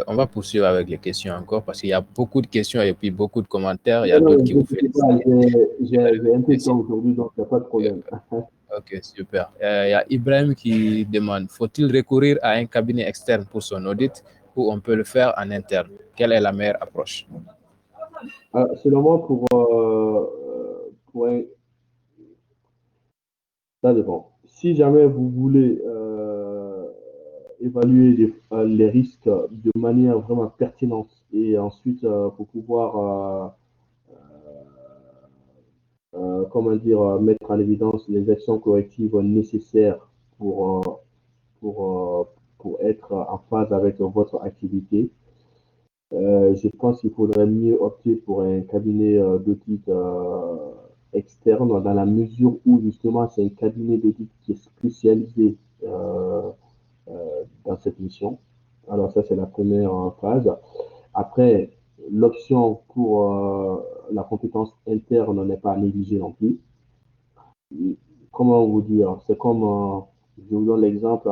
On va poursuivre avec les questions encore parce qu'il y a beaucoup de questions et puis beaucoup de commentaires. Il y a Non, non, d'autres ne qui vous vous inquiétez pas, félicitent. j'ai un peu de temps aujourd'hui, donc il n'y a pas de problème. Ok, super. Il y a Ibrahim qui demande, faut-il recourir à un cabinet externe pour son audit ou on peut le faire en interne? Quelle est la meilleure approche? Selon moi, ça dépend. Si jamais vous voulez évaluer les risques de manière vraiment pertinente et ensuite pour pouvoir comment dire, mettre en évidence les actions correctives nécessaires pour, euh, pour, euh, pour être en phase avec votre activité. Je pense qu'il faudrait mieux opter pour un cabinet d'audit externe dans la mesure où justement c'est un cabinet d'audit qui est spécialisé dans cette mission. Alors ça c'est la première phase. Après, l'option pour la compétence interne n'est pas à négliger non plus. Comment vous dire, c'est comme, je vous donne l'exemple,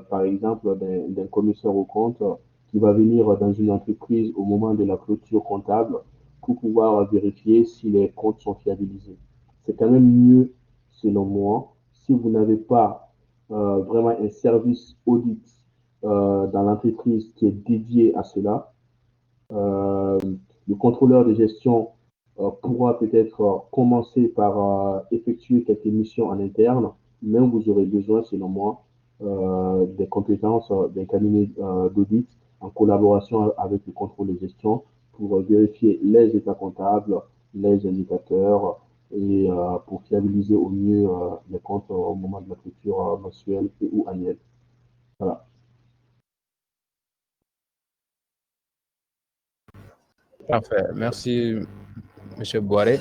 par exemple, d'un commissaire aux comptes qui va venir dans une entreprise au moment de la clôture comptable pour pouvoir vérifier si les comptes sont fiabilisés. C'est quand même mieux, selon moi, si vous n'avez pas vraiment un service audit dans l'entreprise qui est dédié à cela. Euh, le contrôleur de gestion pourra peut-être commencer par effectuer quelques missions en interne, mais vous aurez besoin, selon moi, des compétences d'un cabinet d'audit en collaboration avec le contrôle de gestion pour vérifier les états comptables, les indicateurs et pour fiabiliser au mieux les comptes au moment de la clôture mensuelle et ou annuelle. Voilà. Parfait. Merci, Monsieur Boiré.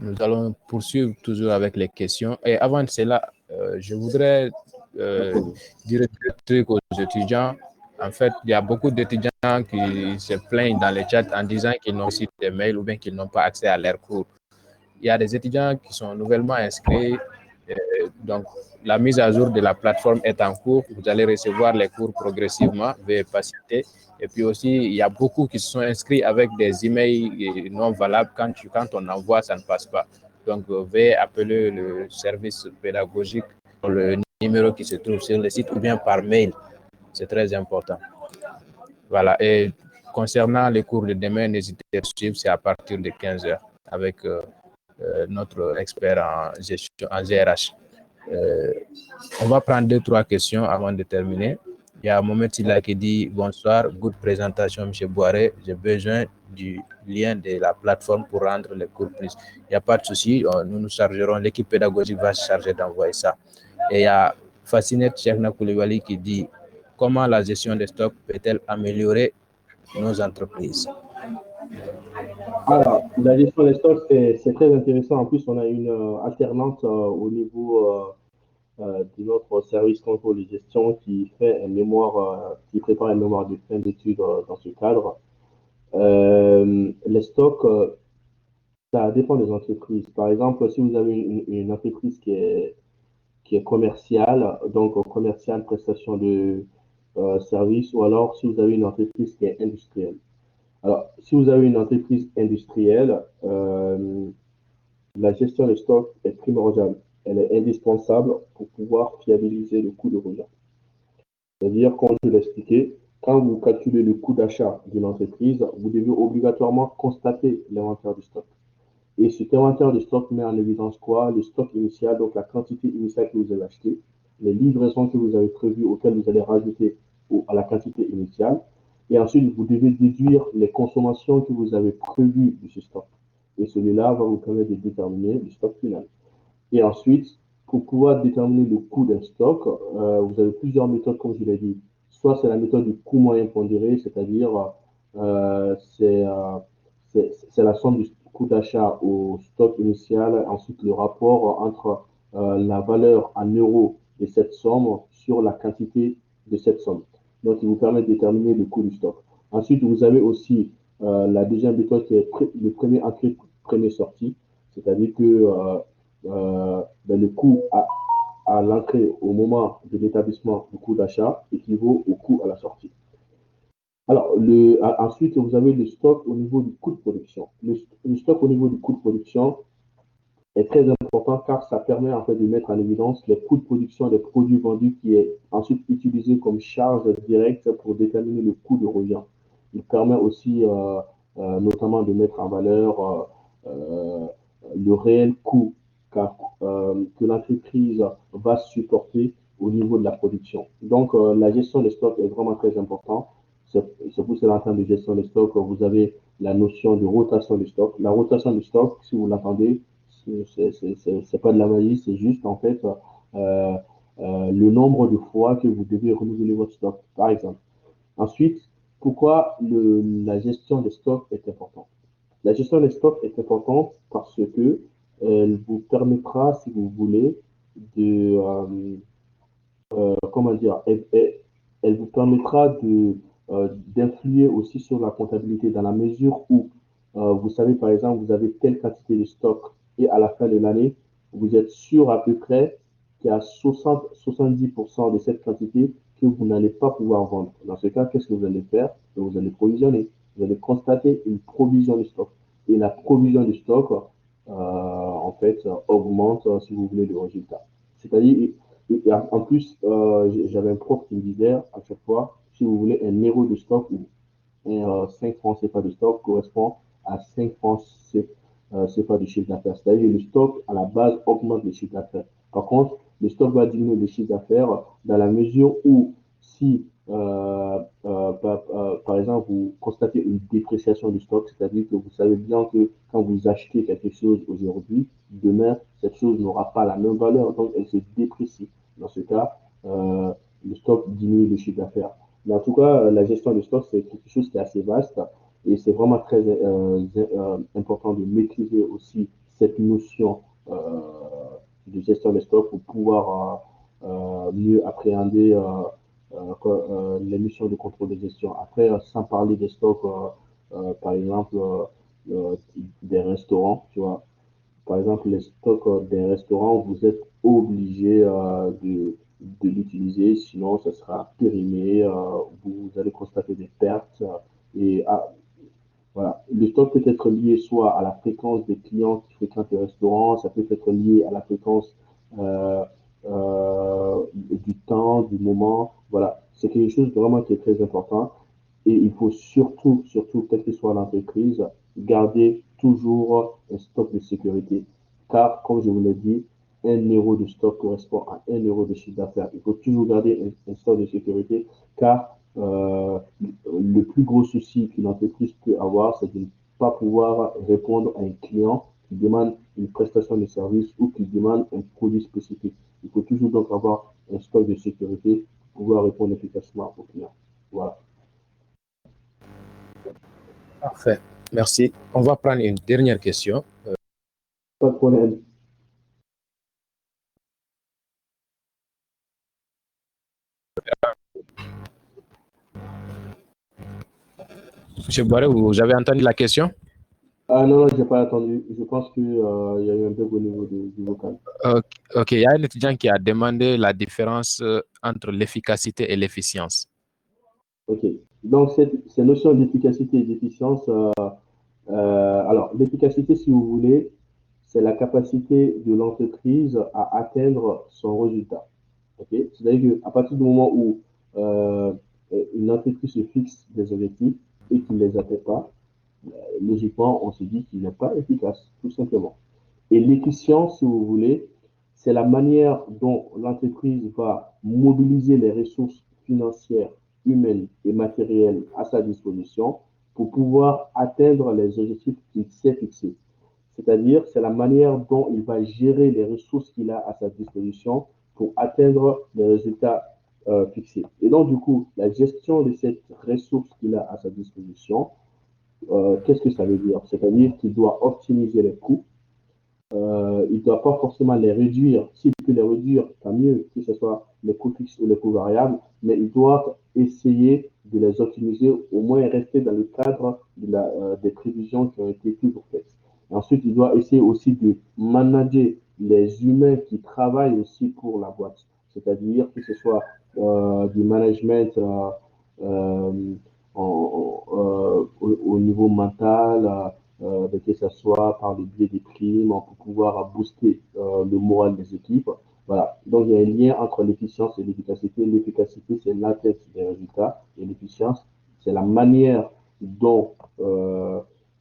Nous allons poursuivre toujours avec les questions. Et avant de cela, je voudrais dire un truc aux étudiants. En fait, il y a beaucoup d'étudiants qui se plaignent dans les chats en disant qu'ils n'ont pas des mails ou bien qu'ils n'ont pas accès à leurs cours. Il y a des étudiants qui sont nouvellement inscrits. Donc, la mise à jour de la plateforme est en cours. Vous allez recevoir les cours progressivement. Veuillez patienter. Et puis aussi, il y a beaucoup qui se sont inscrits avec des emails non valables. Quand on envoie, ça ne passe pas. Donc, veuillez appeler le service pédagogique sur le numéro qui se trouve sur le site ou bien par mail. C'est très important. Voilà. Et concernant les cours de demain, n'hésitez pas à suivre. C'est à partir de 15 heures avec notre expert en gestion, en GRH. On va prendre 2-3 questions avant de terminer. Il y a Mohamed Silla qui dit bonsoir, good présentation, M. Boiré. J'ai besoin du lien de la plateforme pour rendre les cours plus. Il n'y a pas de souci, nous nous chargerons, l'équipe pédagogique va se charger d'envoyer ça. Et il y a Facinet Cheikhna Koulibaly qui dit « Comment la gestion des stocks peut-elle améliorer nos entreprises ?» Alors, la gestion des stocks, c'est très intéressant. En plus, on a une alternante au niveau de notre service contrôle et gestion qui fait un mémoire, qui prépare un mémoire de fin d'études dans ce cadre. Les stocks, ça dépend des entreprises. Par exemple, si vous avez une entreprise qui est commerciale, donc commerciale, prestation de services, ou alors si vous avez une entreprise qui est industrielle. Alors, si vous avez une entreprise industrielle, la gestion des stocks est primordiale. Elle est indispensable pour pouvoir fiabiliser le coût de revient. C'est-à-dire, comme je l'ai expliqué, quand vous calculez le coût d'achat d'une entreprise, vous devez obligatoirement constater l'inventaire du stock. Et cet inventaire de stock met en évidence quoi? Le stock initial, donc la quantité initiale que vous avez achetée, les livraisons que vous avez prévues auxquelles vous allez rajouter à la quantité initiale. Et ensuite, vous devez déduire les consommations que vous avez prévues de ce stock. Et celui-là va vous permettre de déterminer le stock final. Et ensuite, pour pouvoir déterminer le coût d'un stock, vous avez plusieurs méthodes, comme je l'ai dit. Soit c'est la méthode du coût moyen pondéré, c'est-à-dire c'est la somme du coût d'achat au stock initial, ensuite le rapport entre la valeur en euros de cette somme sur la quantité de cette somme. Donc, il vous permet de déterminer le coût du stock. Ensuite, vous avez aussi la deuxième méthode qui est le premier entrée, premier sorti, c'est-à-dire que le coût à l'entrée au moment de l'établissement du coût d'achat équivaut au coût à la sortie. Alors, ensuite, vous avez le stock au niveau du coût de production. Le stock au niveau du coût de production est très important car ça permet en fait de mettre en évidence les coûts de production des produits vendus qui est ensuite utilisé comme charge directe pour déterminer le coût de revient. Il permet aussi notamment de mettre en valeur le réel coût que l'entreprise va supporter au niveau de la production. Donc, la gestion des stocks est vraiment très importante. C'est pour cela, en termes de gestion des stocks, vous avez la notion de rotation du stock. La rotation du stock, si vous l'entendez, c'est pas de la magie, c'est juste en fait le nombre de fois que vous devez renouveler votre stock, par exemple. Ensuite, pourquoi la gestion des stocks est importante? La gestion des stocks est importante parce que elle vous permettra, si vous voulez, de comment dire, elle vous permettra d'influer aussi sur la comptabilité dans la mesure où vous savez, par exemple, vous avez telle quantité de stock et à la fin de l'année, vous êtes sûr à peu près qu'il y a 70% de cette quantité que vous n'allez pas pouvoir vendre. Dans ce cas, qu'est-ce que vous allez faire? Vous allez provisionner. Vous allez constater une provision de stock. Et la provision de stock, en fait, augmente, si vous voulez, le résultat. C'est-à-dire, et en plus, j'avais un prof qui me disait à chaque fois, si vous voulez, un euro de stock ou 5 francs CFA de stock correspond à 5 francs CFA de chiffre d'affaires. C'est-à-dire que le stock, à la base, augmente le chiffre d'affaires. Par contre, le stock va diminuer le chiffre d'affaires dans la mesure où si, par exemple, vous constatez une dépréciation du stock, c'est-à-dire que vous savez bien que quand vous achetez quelque chose aujourd'hui, demain, cette chose n'aura pas la même valeur, donc elle se déprécie. Dans ce cas, le stock diminue le chiffre d'affaires. Mais en tout cas, la gestion du stock, c'est quelque chose qui est assez vaste et c'est vraiment très important de maîtriser aussi cette notion de gestion des stocks pour pouvoir mieux appréhender les missions de contrôle de gestion. Après, sans parler des stocks, par exemple, des restaurants, tu vois. Par exemple, les stocks des restaurants, vous êtes obligé de l'utiliser, sinon ça sera périmé, vous allez constater des pertes. Et voilà. Le stock peut être lié soit à la fréquence des clients qui fréquentent les restaurants, ça peut être lié à la fréquence euh, du temps, du moment. Voilà. C'est quelque chose vraiment qui est très important. Et il faut surtout, surtout, quelle que soit l'entreprise, garder toujours un stock de sécurité. Car, comme je vous l'ai dit, 1 euro de stock correspond à 1 euro de chiffre d'affaires. Il faut toujours garder un stock de sécurité car le plus gros souci qu'une entreprise peut avoir, c'est de ne pas pouvoir répondre à un client qui demande une prestation de service ou qui demande un produit spécifique. Il faut toujours donc avoir un stock de sécurité pour pouvoir répondre efficacement aux clients. Voilà. Parfait. Merci. On va prendre une dernière question. Pas de problème. Monsieur Boiré, vous avez entendu la question? Ah non, je n'ai pas attendu. Je pense qu'il y a eu un bug au niveau du vocal. Ok, il y a un étudiant qui a demandé la différence entre l'efficacité et l'efficience. Ok. Donc, ces notions d'efficacité et d'efficience, alors, l'efficacité, si vous voulez, c'est la capacité de l'entreprise à atteindre son résultat. Okay? C'est-à-dire qu'à partir du moment où euh, une entreprise se fixe des objectifs et qu'il ne les atteint pas, logiquement, on se dit qu'il n'est pas efficace, tout simplement. Et l'efficience, si vous voulez, c'est la manière dont l'entreprise va mobiliser les ressources financières, humaines et matérielles à sa disposition pour pouvoir atteindre les objectifs qu'il s'est fixés. C'est-à-dire, c'est la manière dont il va gérer les ressources qu'il a à sa disposition pour atteindre les résultats fixés. Et donc, du coup, la gestion de cette ressource qu'il a à sa disposition, qu'est-ce que ça veut dire? C'est-à-dire qu'il doit optimiser les coûts, il ne doit pas forcément les réduire. S'il peut les réduire, tant mieux, que ce soit les coûts fixes ou les coûts variables, mais il doit essayer de les optimiser, au moins rester dans le cadre des prévisions qui ont été toujours faites. Et ensuite, il doit essayer aussi de manager les humains qui travaillent aussi pour la boîte, c'est-à-dire que ce soit du management euh, au niveau mental, que ce soit par le biais des primes, pour pouvoir booster le moral des équipes. Voilà. Donc, il y a un lien entre l'efficience et l'efficacité. L'efficacité, c'est l'atteinte des résultats. Et l'efficience, c'est la manière dont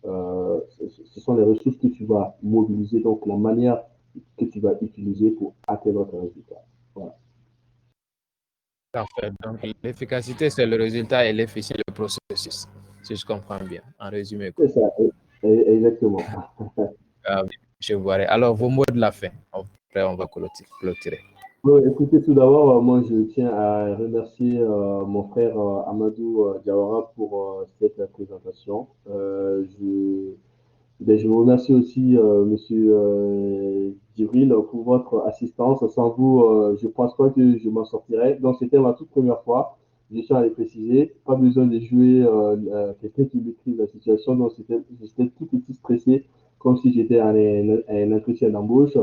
ce sont les ressources que tu vas mobiliser, donc la manière que tu vas utiliser pour atteindre tes résultats. Voilà. Parfait. Donc, l'efficacité, c'est le résultat et l'efficience, le processus, si je comprends bien, en résumé. C'est ça, exactement. Ah, oui, je vois. Alors, vos mots de la fin. Après, on va clôturer. Bon, écoutez, tout d'abord, moi, je tiens à remercier mon frère Amadou Diawara pour cette présentation. Je vous remercie aussi, Monsieur Djibril, pour votre assistance. Sans vous, je ne pense pas que je m'en sortirais. Donc, c'était ma toute première fois. Je tiens à le préciser. Pas besoin de jouer quelqu'un qui maîtrise la situation. Donc, j'étais tout petit stressé, comme si j'étais à un entretien d'embauche.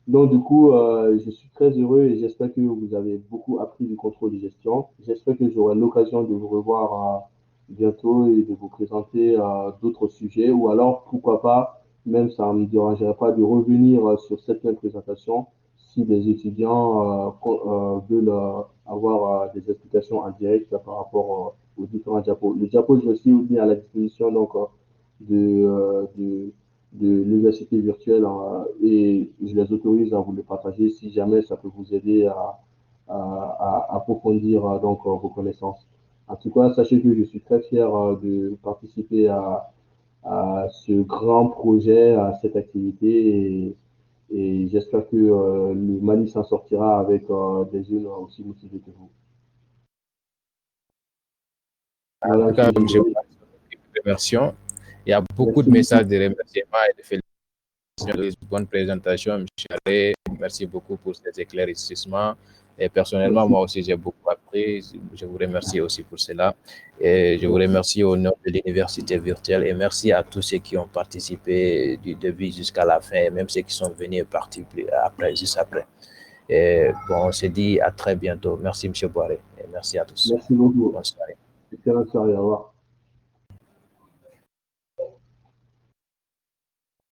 Donc, du coup, je suis très heureux et j'espère que vous avez beaucoup appris du contrôle de gestion. J'espère que j'aurai l'occasion de vous revoir bientôt et de vous présenter d'autres sujets ou alors, pourquoi pas, même ça ne me dérangerait pas de revenir sur cette même présentation si des étudiants veulent avoir des explications en direct par rapport aux différents diapos. Le diapo, je suis mis à la disposition donc, de l'université virtuelle et je les autorise à vous le partager si jamais ça peut vous aider à approfondir donc, vos connaissances. En tout cas, sachez que je suis très fier de participer à ce grand projet, à cette activité et j'espère que le Mali s'en sortira avec des jeunes aussi motivés que vous. En Voilà, tout cas, monsieur je vous Djibril. remercie. Il y a beaucoup de Merci beaucoup. messages de remerciements et de félicitations. Bonne présentation, M. Allé. Merci beaucoup pour ces éclaircissements. Et personnellement, Merci. moi aussi, j'ai beaucoup appris. Je vous remercie aussi pour cela. Et je vous remercie au nom de l'université virtuelle. Et merci à tous ceux qui ont participé du début jusqu'à la fin, et même ceux qui sont venus partir après, juste après. Et bon, on se dit à très bientôt. Merci, M. Boiré. Et merci à tous. Merci beaucoup. Bonne soirée. Excellente soirée. Au revoir.